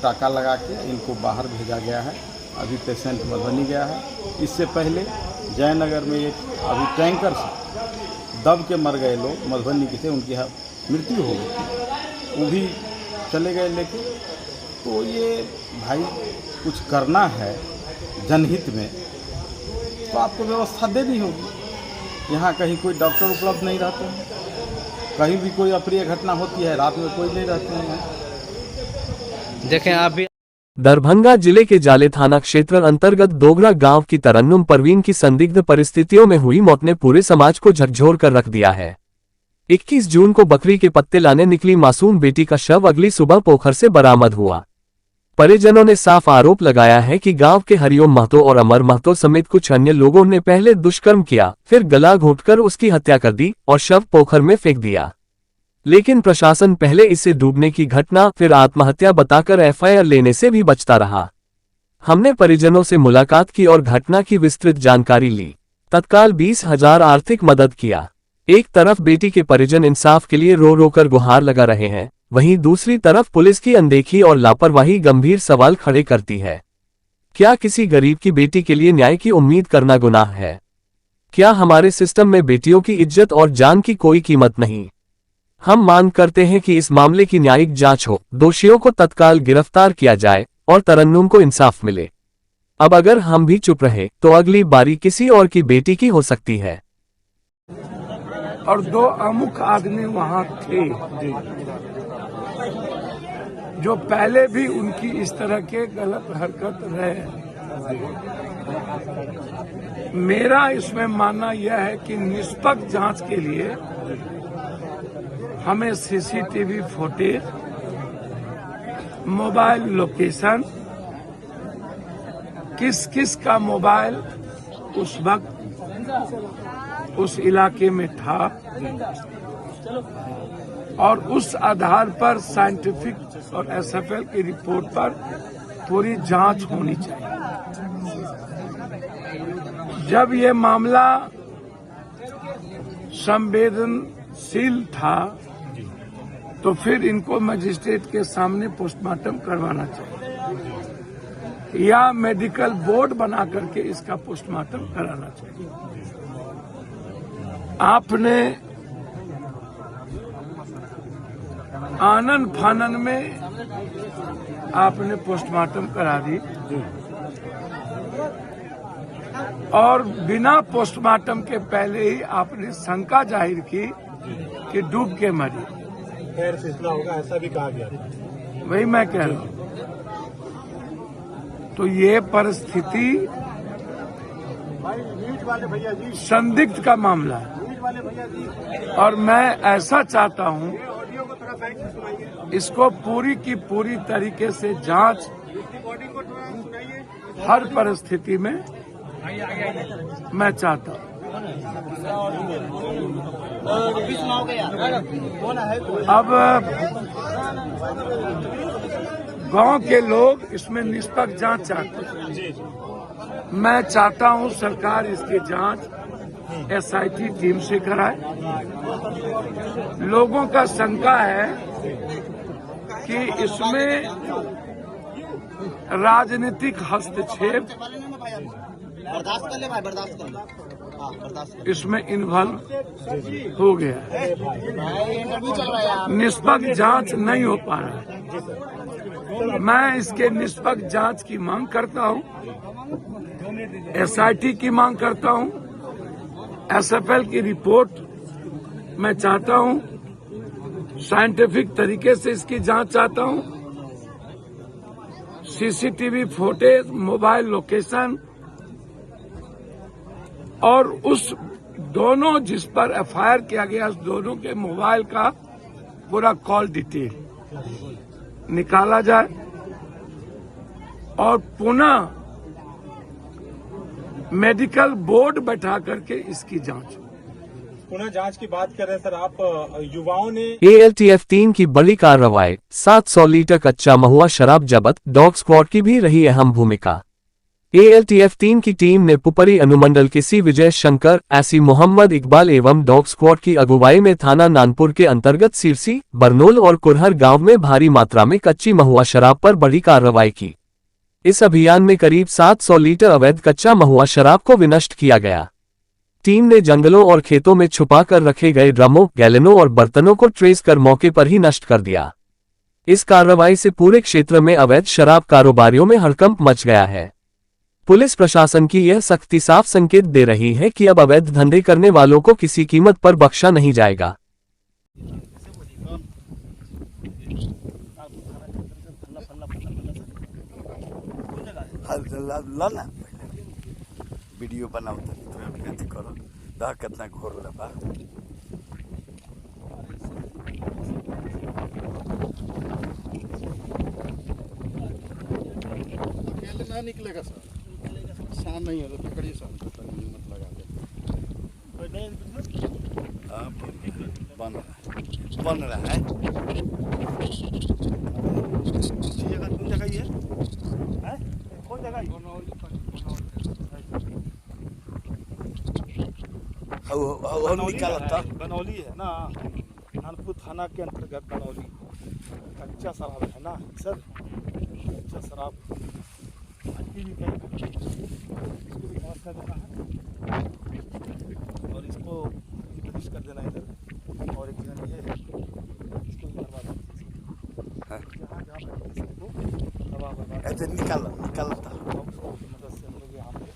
टाका लगा के इनको बाहर भेजा गया है। अभी पेशेंट मधुबनी गया है। इससे पहले जयनगर में एक अभी टैंकर से दब के मर गए लोग मधुबनी के थे, उनकी मृत्यु हो गई, वो भी चले गए लेके। तो ये भाई कुछ करना है जनहित में तो आपको व्यवस्था देनी होगी। यहाँ कहीं कोई डॉक्टर उपलब्ध नहीं रहते हैं, कहीं भी कोई अप्रिय घटना होती है रात में कोई नहीं रहते हैं। देखें आप भी। दरभंगा जिले के जाले थाना क्षेत्र अंतर्गत दोगरा गांव की तरन्नुम परवीन की संदिग्ध परिस्थितियों में हुई मौत ने पूरे समाज को झकझोर कर रख दिया है। 21 जून को बकरी के पत्ते लाने निकली मासूम बेटी का शव अगली सुबह पोखर से बरामद हुआ। परिजनों ने साफ आरोप लगाया है कि गांव के हरिओम महतो और अमर महतो समेत कुछ अन्य लोगों ने पहले दुष्कर्म किया, फिर गला घोंटकर उसकी हत्या कर दी और शव पोखर में फेंक दिया। लेकिन प्रशासन पहले इसे डूबने की घटना फिर आत्महत्या बताकर एफआईआर लेने से भी बचता रहा। हमने परिजनों से मुलाकात की और घटना की विस्तृत जानकारी ली। तत्काल 20,000 आर्थिक मदद किया। एक तरफ बेटी के परिजन इंसाफ के लिए रो रो कर गुहार लगा रहे हैं, वहीं दूसरी तरफ पुलिस की अनदेखी और लापरवाही गंभीर सवाल खड़े करती है। क्या किसी गरीब की बेटी के लिए न्याय की उम्मीद करना गुनाह है? क्या हमारे सिस्टम में बेटियों की इज्जत और जान की कोई कीमत नहीं? हम मांग करते हैं कि इस मामले की न्यायिक जांच हो, दोषियों को तत्काल गिरफ्तार किया जाए और तरन्नुम को इंसाफ मिले। अब अगर हम भी चुप रहे तो अगली बारी किसी और की बेटी की हो सकती है। और 2 अमुक आदमी वहाँ थे जो पहले भी उनकी इस तरह के गलत हरकत रहे। मेरा इसमें मानना यह है कि निष्पक्ष जांच के लिए हमें सीसीटीवी फुटेज, मोबाइल लोकेशन, किस किस का मोबाइल उस वक्त उस इलाके में था और उस आधार पर साइंटिफिक और एसएफएल की रिपोर्ट पर पूरी जांच होनी चाहिए। जब ये मामला संवेदनशील था तो फिर इनको मजिस्ट्रेट के सामने पोस्टमार्टम करवाना चाहिए या मेडिकल बोर्ड बना करके इसका पोस्टमार्टम कराना चाहिए। आपने आनन फानन में आपने पोस्टमार्टम करा दी और बिना पोस्टमार्टम के पहले ही आपने शंका जाहिर की कि डूब के मरी। खैर सिलसिला होगा ऐसा भी कहा गया। वही मैं कह रहा हूं। तो ये परिस्थिति संदिग्ध का मामला है और मैं ऐसा चाहता हूं इसको पूरी की पूरी तरीके से जांच हर परिस्थिति में मैं चाहता हूं। अब गांव के लोग इसमें निष्पक्ष जांच चाहते हैं। मैं चाहता हूं सरकार इसकी जांच एसआईटी टीम से कराए। लोगों का शंका है कि इसमें राजनीतिक हस्तक्षेप इसमें इन्वॉल्व हो गया है। निष्पक्ष जांच नहीं हो पा रहा है। मैं इसके निष्पक्ष जांच की मांग करता हूं, एसआईटी की मांग करता हूं, एसएफएल की रिपोर्ट मैं चाहता हूं, साइंटिफिक तरीके से इसकी जांच चाहता हूं, सीसीटीवी फुटेज, मोबाइल लोकेशन और उस दोनों जिस पर एफआईआर किया गया उस दोनों के मोबाइल का पूरा कॉल डिटेल निकाला जाए और पुनः मेडिकल बोर्ड बैठा करके इसकी जांच हो। पुनः जांच की बात कर रहे हैं सर आप। युवाओं ने ALTF 3 की बड़ी कार्रवाई, 700 लीटर कच्चा महुआ शराब जब्त, डॉग स्क्वाड की भी रही अहम भूमिका। ALTF 3 की टीम ने पुपरी अनुमंडल के सी विजय शंकर, एसी मोहम्मद इकबाल एवं डॉग स्क्वाड की अगुवाई में थाना नानपुर के अंतर्गत सिरसी, बरनोल और कुरहर गांव में भारी मात्रा में कच्ची महुआ शराब पर बड़ी कार्रवाई की। इस अभियान में करीब 700 लीटर अवैध कच्चा महुआ शराब को विनष्ट किया गया। टीम ने जंगलों और खेतों में छुपा कर रखे गए ड्रमों, गैलनों और बर्तनों को ट्रेस कर मौके पर ही नष्ट कर दिया। इस कार्रवाई से पूरे क्षेत्र में अवैध शराब कारोबारियों में हड़कंप मच गया है। पुलिस प्रशासन की यह सख्ती साफ संकेत दे रही है कि अब अवैध धंधे करने वालों को किसी कीमत पर बख्शा नहीं जाएगा। वीडियो बनाओ तो करो दा कितना घोर लबा अकेले ना निकलेगा सर, शाम नहीं है तो पकड़िए सर, मत लगा दे। बन रहा है जगह, कौन जगह ये है, कौन जगह निकाला बनौली है ना, नानपुर थाना के अंतर्गत बनौली। कच्चा शराब है ना सर, कच्चा शराब इसकी भी व्यवस्था देना है और इसको फिनिश कर देना इधर। और एक जगह है इसको भी करवा देना, ऐसे निकाला था मदद से हम लोग यहाँ पे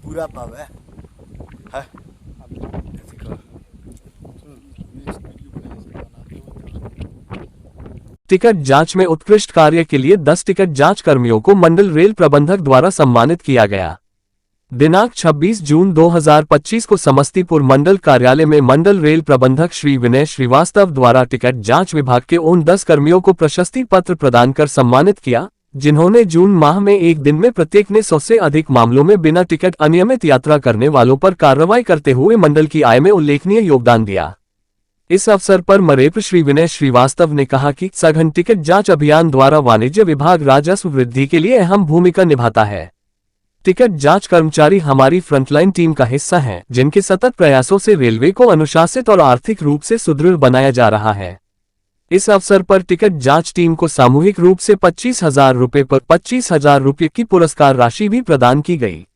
पूरा पाव है। टिकट जांच में उत्कृष्ट कार्य के लिए 10 टिकट जांच कर्मियों को मंडल रेल प्रबंधक द्वारा सम्मानित किया गया। दिनांक 26 जून 2025 को समस्तीपुर मंडल कार्यालय में मंडल रेल प्रबंधक श्री विनय श्रीवास्तव द्वारा टिकट जांच विभाग के उन 10 कर्मियों को प्रशस्ति पत्र प्रदान कर सम्मानित किया, जिन्होंने जून माह में एक दिन में प्रत्येक ने 100 से अधिक मामलों में बिना टिकट अनियमित यात्रा करने वालों पर कार्रवाई करते हुए मंडल की आय में उल्लेखनीय योगदान दिया। इस अवसर पर मरेप्र श्री विनय श्रीवास्तव ने कहा कि सघन टिकट जांच अभियान द्वारा वाणिज्य विभाग राजस्व वृद्धि के लिए अहम भूमिका निभाता है। टिकट जांच कर्मचारी हमारी फ्रंटलाइन टीम का हिस्सा हैं, जिनके सतत प्रयासों से रेलवे को अनुशासित और आर्थिक रूप से सुदृढ़ बनाया जा रहा है। इस अवसर पर टिकट जांच टीम को सामूहिक रूप से 25,000 रुपये पर 25,000 रुपये की पुरस्कार राशि भी प्रदान की गई।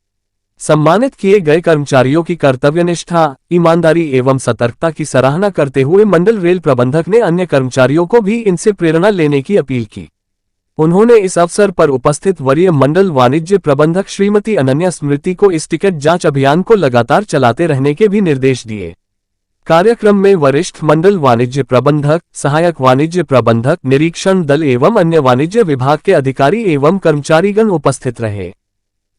सम्मानित किए गए कर्मचारियों की कर्तव्यनिष्ठा, ईमानदारी एवं सतर्कता की सराहना करते हुए मंडल रेल प्रबंधक ने अन्य कर्मचारियों को भी इनसे प्रेरणा लेने की अपील की। उन्होंने इस अवसर पर उपस्थित वरीय मंडल वाणिज्य प्रबंधक श्रीमती अनन्या स्मृति को इस टिकट जांच अभियान को लगातार चलाते रहने के भी निर्देश दिए। कार्यक्रम में वरिष्ठ मंडल वाणिज्य प्रबंधक, सहायक वाणिज्य प्रबंधक, निरीक्षण दल एवं अन्य वाणिज्य विभाग के अधिकारी एवं कर्मचारीगण उपस्थित रहे।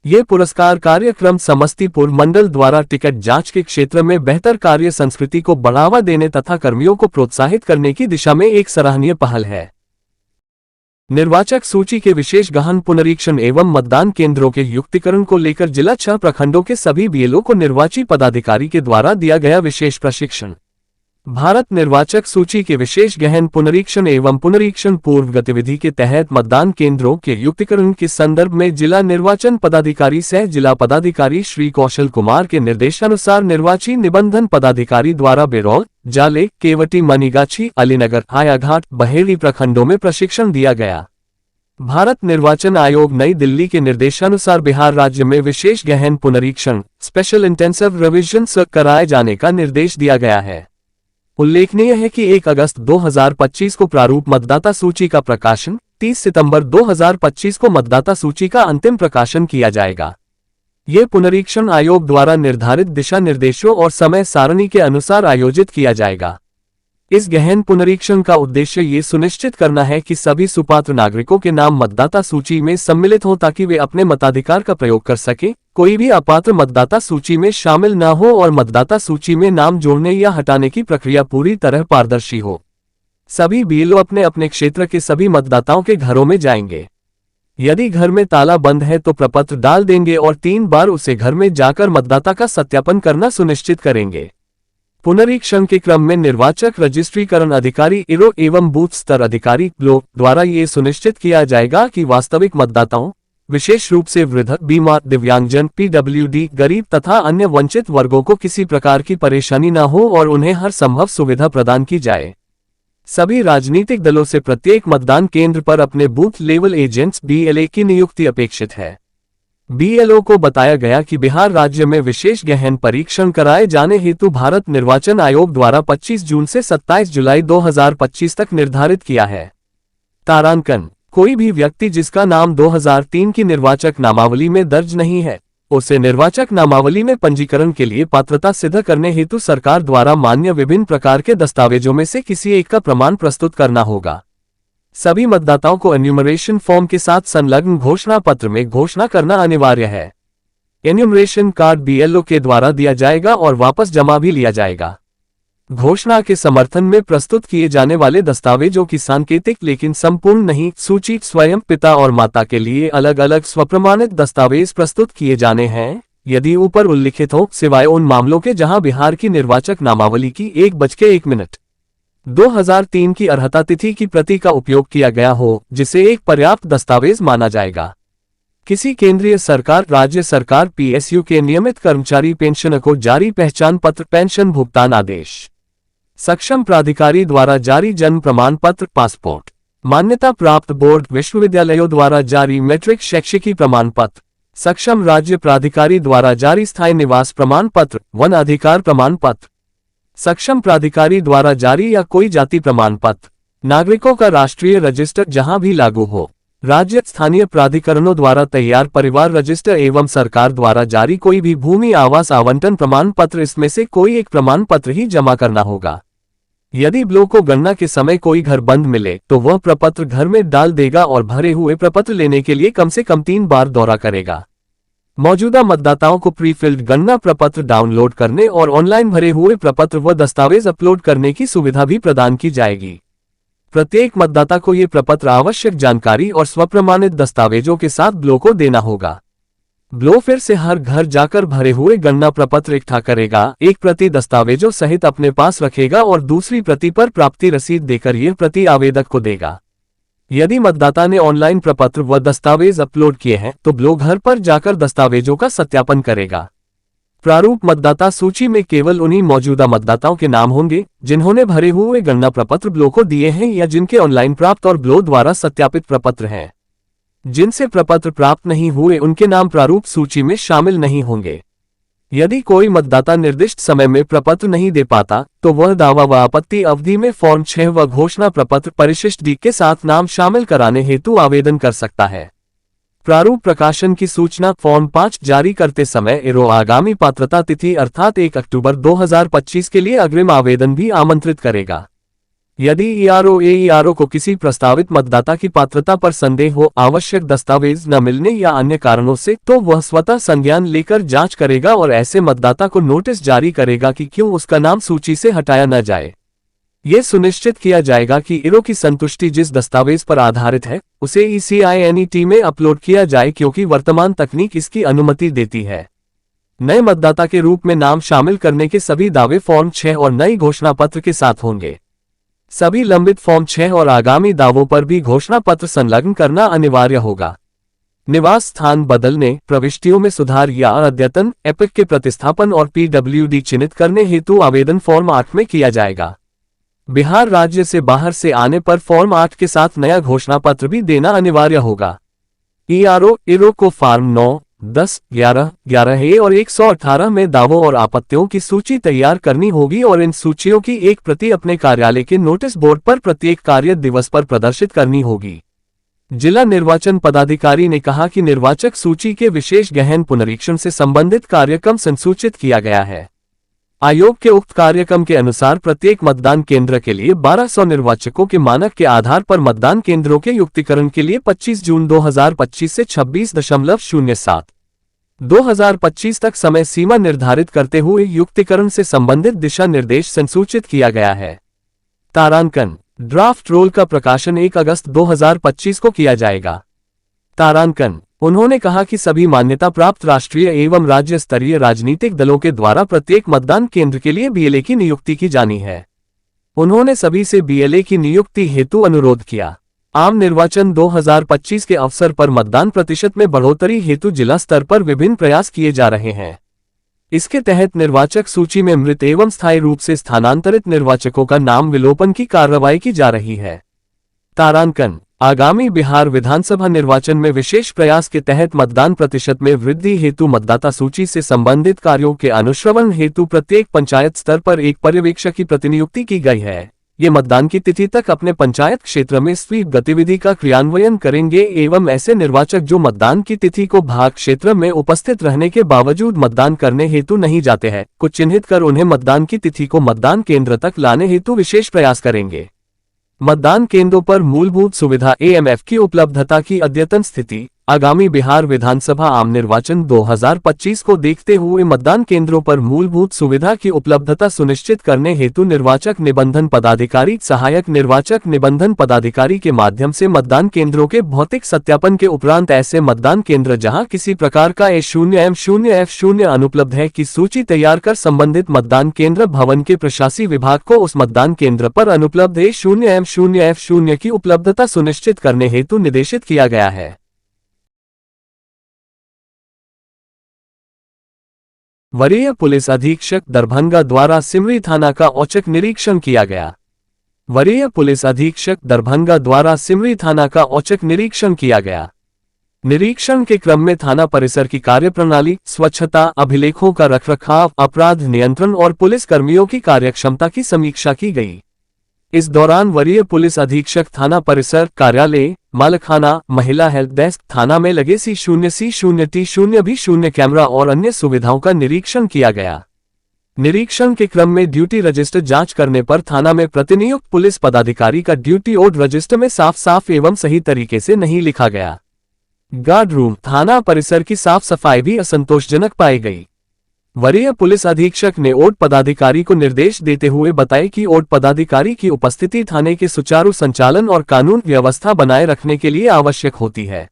ये पुरस्कार कार्यक्रम समस्तीपुर मंडल द्वारा टिकट जांच के क्षेत्र में बेहतर कार्य संस्कृति को बढ़ावा देने तथा कर्मियों को प्रोत्साहित करने की दिशा में एक सराहनीय पहल है। निर्वाचक सूची के विशेष गहन पुनरीक्षण एवं मतदान केंद्रों के युक्तिकरण को लेकर जिला 6 प्रखंडों के सभी बीएलओ को निर्वाची पदाधिकारी के द्वारा दिया गया विशेष प्रशिक्षण। भारत निर्वाचक सूची के विशेष गहन पुनरीक्षण एवं पुनरीक्षण पूर्व गतिविधि के तहत मतदान केंद्रों के युक्तिकरण के संदर्भ में जिला निर्वाचन पदाधिकारी सह जिला पदाधिकारी श्री कौशल कुमार के निर्देशानुसार निर्वाची निबंधन पदाधिकारी द्वारा बेरौल, जाले, केवटी, मनीगाछी, अलीनगर, हायाघाट, बहेड़ी प्रखंडों में प्रशिक्षण दिया गया। भारत निर्वाचन आयोग नई दिल्ली के निर्देशानुसार बिहार राज्य में विशेष गहन पुनरीक्षण स्पेशल इंटेंसिव रिविजन कराए जाने का निर्देश दिया गया है। उल्लेखनीय है कि 1 अगस्त 2025 को प्रारूप मतदाता सूची का प्रकाशन, 30 सितंबर 2025 को मतदाता सूची का अंतिम प्रकाशन किया जाएगा। ये पुनरीक्षण आयोग द्वारा निर्धारित दिशा निर्देशों और समय सारणी के अनुसार आयोजित किया जाएगा। इस गहन पुनरीक्षण का उद्देश्य ये सुनिश्चित करना है कि सभी सुपात्र नागरिकों के नाम मतदाता सूची में सम्मिलित हों ताकि वे अपने मताधिकार का प्रयोग कर सकें, कोई भी अपात्र मतदाता सूची में शामिल न हो और मतदाता सूची में नाम जोड़ने या हटाने की प्रक्रिया पूरी तरह पारदर्शी हो। सभी बीएलओ अपने अपने क्षेत्र के सभी मतदाताओं के घरों में जाएंगे। यदि घर में ताला बंद है तो प्रपत्र डाल देंगे और 3 बार उसे घर में जाकर मतदाता का सत्यापन करना सुनिश्चित करेंगे। पुनरीक्षण के क्रम में निर्वाचक रजिस्ट्रीकरण अधिकारी इरो एवं बूथ स्तर अधिकारी ब्लॉक द्वारा ये सुनिश्चित किया जाएगा कि वास्तविक मतदाताओं, विशेष रूप से वृद्ध, बीमार, दिव्यांगजन, पीडब्ल्यूडी, गरीब तथा अन्य वंचित वर्गों को किसी प्रकार की परेशानी न हो और उन्हें हर संभव सुविधा प्रदान की जाए। सभी राजनीतिक दलों से प्रत्येक मतदान केंद्र पर अपने बूथ लेवल एजेंट्स BLA की नियुक्ति अपेक्षित है। BLO को बताया गया कि बिहार राज्य में विशेष गहन परीक्षण कराए जाने हेतु भारत निर्वाचन आयोग द्वारा 25 जून से 27 जुलाई 2025 तक निर्धारित किया है। तारांकन: कोई भी व्यक्ति जिसका नाम 2003 की निर्वाचक नामावली में दर्ज नहीं है, उसे निर्वाचक नामावली में पंजीकरण के लिए पात्रता सिद्ध करने हेतु सरकार द्वारा मान्य विभिन्न प्रकार के दस्तावेजों में से किसी एक का प्रमाण प्रस्तुत करना होगा। सभी मतदाताओं को एन्यूमरेशन फॉर्म के साथ संलग्न घोषणा पत्र में घोषणा करना अनिवार्य है। एन्यूमरेशन कार्ड BLO के द्वारा दिया जाएगा और वापस जमा भी लिया जाएगा। घोषणा के समर्थन में प्रस्तुत किए जाने वाले दस्तावेजों की सांकेतिक लेकिन संपूर्ण नहीं सूची स्वयं पिता और माता के लिए अलग अलग स्वप्रमाणित दस्तावेज प्रस्तुत किए जाने हैं, यदि ऊपर उल्लिखित हो, सिवाय उन मामलों के जहां बिहार की निर्वाचक नामावली की 1:01 2003 की अर्हता तिथि की प्रति का उपयोग किया गया हो, जिसे एक पर्याप्त दस्तावेज माना जाएगा। किसी केंद्रीय सरकार, राज्य सरकार, PSU के नियमित कर्मचारी पेंशनर को जारी पहचान पत्र, पेंशन भुगतान आदेश, सक्षम प्राधिकारी द्वारा जारी जन्म प्रमाण पत्र, पासपोर्ट, मान्यता प्राप्त बोर्ड विश्वविद्यालयों द्वारा जारी मैट्रिक शैक्षिकी प्रमाण पत्र, सक्षम राज्य प्राधिकारी द्वारा जारी स्थायी निवास प्रमाण पत्र, वन अधिकार प्रमाण पत्र, सक्षम प्राधिकारी द्वारा जारी या कोई जाति प्रमाण पत्र, नागरिकों का राष्ट्रीय रजिस्टर जहां भी लागू हो, राज्य स्थानीय प्राधिकरणों द्वारा तैयार परिवार रजिस्टर एवं सरकार द्वारा जारी कोई भी भूमि आवास आवंटन प्रमाण पत्र, इसमें से कोई एक प्रमाण पत्र ही जमा करना होगा। यदि ब्लॉक को गणना के समय कोई घर बंद मिले तो वह प्रपत्र घर में डाल देगा और भरे हुए प्रपत्र लेने के लिए कम से कम 3 बार दौरा करेगा। मौजूदा मतदाताओं को प्री फिल्ड गणना प्रपत्र डाउनलोड करने और ऑनलाइन भरे हुए प्रपत्र व दस्तावेज अपलोड करने की सुविधा भी प्रदान की जाएगी। प्रत्येक मतदाता को ये प्रपत्र आवश्यक जानकारी और स्वप्रमाणित दस्तावेजों के साथ ब्लॉक को देना होगा। ब्लॉक फिर से हर घर जाकर भरे हुए गणना प्रपत्र इकट्ठा करेगा, एक प्रति दस्तावेजों सहित अपने पास रखेगा और दूसरी प्रति पर प्राप्ति रसीद देकर यह प्रति आवेदक को देगा। यदि मतदाता ने ऑनलाइन प्रपत्र व दस्तावेज अपलोड किए हैं तो ब्लॉक घर पर जाकर दस्तावेजों का सत्यापन करेगा। प्रारूप मतदाता सूची में केवल उन्हीं मौजूदा मतदाताओं के नाम होंगे जिन्होंने भरे हुए गणना प्रपत्र ब्लॉक को दिए हैं या जिनके ऑनलाइन प्राप्त और ब्लॉक द्वारा सत्यापित प्रपत्र हैं। जिनसे प्रपत्र प्राप्त नहीं हुए उनके नाम प्रारूप सूची में शामिल नहीं होंगे। यदि कोई मतदाता निर्दिष्ट समय में प्रपत्र नहीं दे पाता तो वह दावा व आपत्ति अवधि में फॉर्म 6 व घोषणा प्रपत्र परिशिष्ट D के साथ नाम शामिल कराने हेतु आवेदन कर सकता है। प्रारूप प्रकाशन की सूचना फॉर्म 5 जारी करते समय इरो आगामी पात्रता तिथि अर्थात 1 अक्टूबर 2025 के लिए अग्रिम आवेदन भी आमंत्रित करेगा। यदि ERO को किसी प्रस्तावित मतदाता की पात्रता पर संदेह हो, आवश्यक दस्तावेज न मिलने या अन्य कारणों से, तो वह स्वतः संज्ञान लेकर जांच करेगा और ऐसे मतदाता को नोटिस जारी करेगा कि क्यों उसका नाम सूची से हटाया न जाए। ये सुनिश्चित किया जाएगा कि इरो की संतुष्टि जिस दस्तावेज पर आधारित है उसे ECINET में अपलोड किया जाए, क्योंकि वर्तमान तकनीक इसकी अनुमति देती है। नए मतदाता के रूप में नाम शामिल करने के सभी दावे फॉर्म 6 और नई घोषणा पत्र के साथ होंगे। सभी लंबित फॉर्म 6 और आगामी दावों पर भी घोषणा पत्र संलग्न करना अनिवार्य होगा। निवास स्थान बदलने, प्रविष्टियों में सुधार या अद्यतन, एपिक के प्रतिस्थापन और PWD चिन्हित करने हेतु आवेदन फॉर्म 8 में किया जाएगा। बिहार राज्य से बाहर से आने पर फॉर्म 8 के साथ नया घोषणा पत्र भी देना अनिवार्य होगा। इरो को फॉर्म 9, 10, 11, 11A और 118 में दावों और आपत्तियों की सूची तैयार करनी होगी और इन सूचियों की एक प्रति अपने कार्यालय के नोटिस बोर्ड पर प्रत्येक कार्य दिवस पर प्रदर्शित करनी होगी। जिला निर्वाचन पदाधिकारी ने कहा कि निर्वाचक सूची के विशेष गहन पुनरीक्षण से संबंधित कार्यक्रम संसूचित किया गया है। आयोग के उक्त कार्यक्रम के अनुसार प्रत्येक मतदान केंद्र के लिए 1200 निर्वाचकों के मानक के आधार पर मतदान केंद्रों के युक्तिकरण के लिए 25 जून 2025 से 26.07 2025 तक समय सीमा निर्धारित करते हुए युक्तिकरण से संबंधित दिशा निर्देश संसूचित किया गया है। तारांकन: ड्राफ्ट रोल का प्रकाशन 1 अगस्त 2025 को किया जाएगा। तारांकन। उन्होंने कहा कि सभी मान्यता प्राप्त राष्ट्रीय एवं राज्य स्तरीय राजनीतिक दलों के द्वारा प्रत्येक मतदान केंद्र के लिए बीएलए की नियुक्ति की जानी है। उन्होंने सभी से बीएलए की नियुक्ति हेतु अनुरोध किया। आम निर्वाचन 2025 के अवसर पर मतदान प्रतिशत में बढ़ोतरी हेतु जिला स्तर पर विभिन्न प्रयास किए जा रहे हैं। इसके तहत निर्वाचक सूची में मृत एवं स्थायी रूप से स्थानांतरित निर्वाचकों का नाम विलोपन की कार्रवाई की जा रही है। तारांकन। आगामी बिहार विधानसभा निर्वाचन में विशेष प्रयास के तहत मतदान प्रतिशत में वृद्धि हेतु मतदाता सूची से संबंधित कार्यों के अनुश्रवण हेतु प्रत्येक पंचायत स्तर पर एक पर्यवेक्षक की प्रतिनियुक्ति की गई है। ये मतदान की तिथि तक अपने पंचायत क्षेत्र में स्वीप गतिविधि का क्रियान्वयन करेंगे एवं ऐसे निर्वाचक जो मतदान की तिथि को भाग क्षेत्र में उपस्थित रहने के बावजूद मतदान करने हेतु नहीं जाते हैं, को चिन्हित कर उन्हें मतदान की तिथि को मतदान केंद्र तक लाने हेतु विशेष प्रयास करेंगे। मतदान केंद्रों पर मूलभूत सुविधा एएमएफ की उपलब्धता की अद्यतन स्थिति। आगामी बिहार विधानसभा आम निर्वाचन 2025 को देखते हुए मतदान केंद्रों पर मूलभूत सुविधा की उपलब्धता सुनिश्चित करने हेतु निर्वाचक निबंधन पदाधिकारी, सहायक निर्वाचक निबंधन पदाधिकारी के माध्यम से मतदान केंद्रों के भौतिक सत्यापन के उपरांत ऐसे मतदान केंद्र जहां किसी प्रकार का A0M0F0 अनुपलब्ध है की सूची तैयार कर संबंधित मतदान केंद्र भवन के प्रशासी विभाग को उस मतदान केंद्र पर अनुपलब्ध A0M0F0 की उपलब्धता सुनिश्चित करने हेतु निर्देशित किया गया है। वरीय पुलिस अधीक्षक दरभंगा द्वारा सिमरी थाना का औचक निरीक्षण किया गया। वरीय पुलिस अधीक्षक दरभंगा द्वारा सिमरी थाना का औचक निरीक्षण किया गया। निरीक्षण के क्रम में थाना परिसर की कार्यप्रणाली, स्वच्छता, अभिलेखों का रखरखाव, अपराध नियंत्रण और पुलिस कर्मियों की कार्यक्षमता की समीक्षा की गई। इस दौरान वरीय पुलिस अधीक्षक थाना परिसर, कार्यालय, मालखाना, महिला हेल्प डेस्क, थाना में लगे C0, C0, T0 भी 0 कैमरा और अन्य सुविधाओं का निरीक्षण किया गया। निरीक्षण के क्रम में ड्यूटी रजिस्टर जांच करने पर थाना में प्रतिनियुक्त पुलिस पदाधिकारी का ड्यूटी ओड रजिस्टर में साफ एवं सही तरीके से नहीं लिखा गया। गार्ड रूम, थाना परिसर की साफ सफाई भी असंतोषजनक पाई गई। वरीय पुलिस अधीक्षक ने ओड पदाधिकारी को निर्देश देते हुए बताया कि ओड पदाधिकारी की उपस्थिति थाने के सुचारू संचालन और कानून व्यवस्था बनाए रखने के लिए आवश्यक होती है।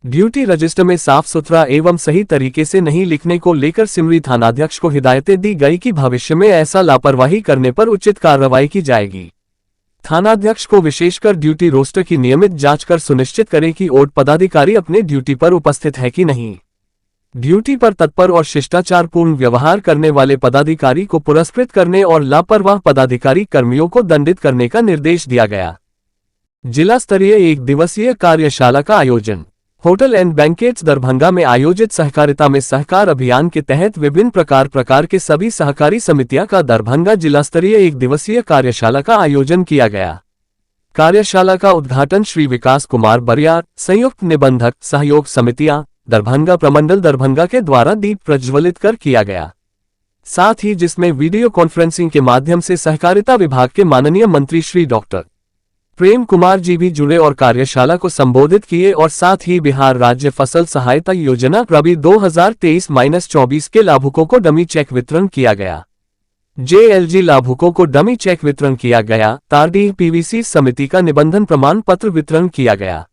ड्यूटी रजिस्टर में साफ सुथरा एवं सही तरीके से नहीं लिखने को लेकर सिमरी थानाध्यक्ष को हिदायतें दी गई कि भविष्य में ऐसा लापरवाही करने पर उचित कार्रवाई की जाएगी। थानाध्यक्ष को विशेषकर ड्यूटी रोस्टर की नियमित जांच कर सुनिश्चित करें कि ओड पदाधिकारी अपने ड्यूटी पर उपस्थित है कि नहीं। ड्यूटी पर तत्पर और शिष्टाचारपूर्ण व्यवहार करने वाले पदाधिकारी को पुरस्कृत करने और लापरवाह पदाधिकारी कर्मियों को दंडित करने का निर्देश दिया गया। जिला स्तरीय 1 दिवसीय कार्यशाला का आयोजन। होटल एंड बैंकेट्स दरभंगा में आयोजित सहकारिता में सहकार अभियान के तहत विभिन्न प्रकार के सभी सहकारी समितियां का दरभंगा जिला स्तरीय 1 दिवसीय कार्यशाला का आयोजन किया गया। कार्यशाला का उद्घाटन श्री विकास कुमार बरियार, संयुक्त निबंधक, सहयोग समितियां दरभंगा प्रमंडल दरभंगा के द्वारा दीप प्रज्वलित कर किया गया। साथ ही जिसमें वीडियो कॉन्फ्रेंसिंग के माध्यम से सहकारिता विभाग के माननीय मंत्री श्री डॉक्टर प्रेम कुमार जी भी जुड़े और कार्यशाला को संबोधित किए और साथ ही बिहार राज्य फसल सहायता योजना रबी 2023-24 के लाभुकों को डमी चेक वितरण किया गया। JLG लाभुकों को डमी चेक वितरण किया गया। तारडीह PVC समिति का निबंधन प्रमाण पत्र वितरण किया गया।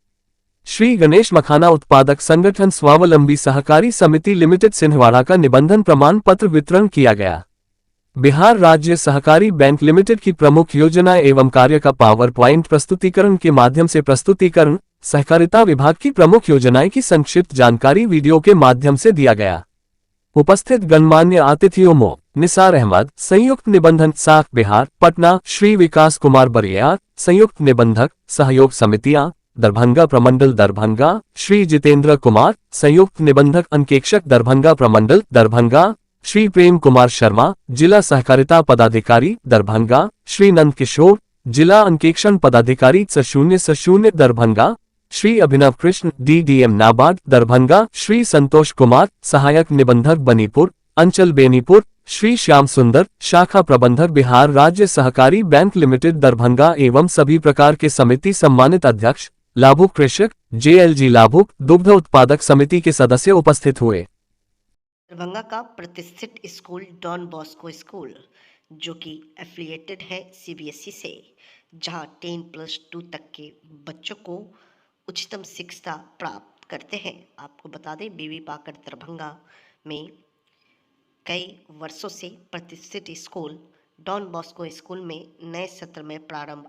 श्री गणेश मखाना उत्पादक संगठन स्वावलंबी सहकारी समिति लिमिटेड सिंहवाड़ा का निबंधन प्रमाण पत्र वितरण किया गया। बिहार राज्य सहकारी बैंक लिमिटेड की प्रमुख योजना एवं कार्य का पावर प्वाइंट प्रस्तुतिकरण के माध्यम से प्रस्तुतिकरण, सहकारिता विभाग की प्रमुख योजनाएं की संक्षिप्त जानकारी वीडियो के माध्यम से दिया गया। उपस्थित गणमान्य अतिथियों में निसार अहमद, संयुक्त निबंधक साख बिहार, पटना, श्री विकास कुमार बरियार, संयुक्त निबंधक, सहयोग समितियां दरभंगा प्रमंडल दरभंगा, श्री जितेंद्र कुमार, संयुक्त निबंधक अंकेक्षक दरभंगा प्रमंडल दरभंगा, श्री प्रेम कुमार शर्मा, जिला सहकारिता पदाधिकारी दरभंगा, श्री नंद किशोर, जिला अंकेक्षण पदाधिकारी S0 दरभंगा, श्री अभिनव कृष्ण DDM नाबार्ड दरभंगा, श्री संतोष कुमार, सहायक निबंधक बनीपुर, अंचल बेनीपुर, श्री श्याम सुंदर, शाखा प्रबंधक बिहार राज्य सहकारी बैंक लिमिटेड दरभंगा एवं सभी प्रकार के समिति सम्मानित अध्यक्ष, लाभुक कृषक, JLG लाभुक दुग्ध उत्पादक समिति के सदस्य उपस्थित हुए। दरभंगा का प्रतिष्ठित स्कूल डॉन बॉस्को स्कूल जो कि एफिलिएटेड है CBSE से, जहां 10+2 तक के बच्चों को उच्चतम शिक्षा प्राप्त करते हैं। आपको बता दें बीवी पाकर दरभंगा में कई वर्षों से प्रतिष्ठित स्कूल डॉन बॉस्को स्कूल में नए सत्र में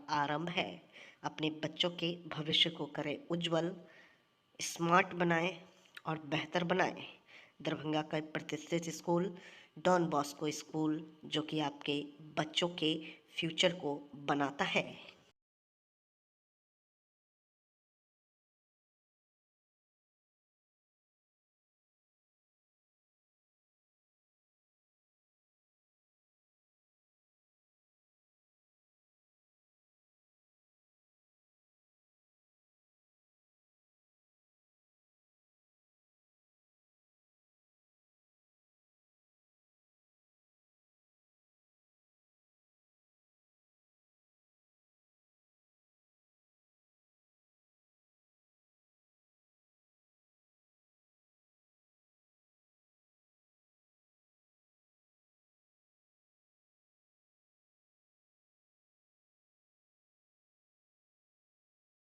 आरंभ है। अपने बच्चों के भविष्य को करें उज्जवल, स्मार्ट बनाएं और बेहतर बनाएं। दरभंगा का प्रतिष्ठित स्कूल डॉन बॉस्को स्कूल जो कि आपके बच्चों के फ्यूचर को बनाता है।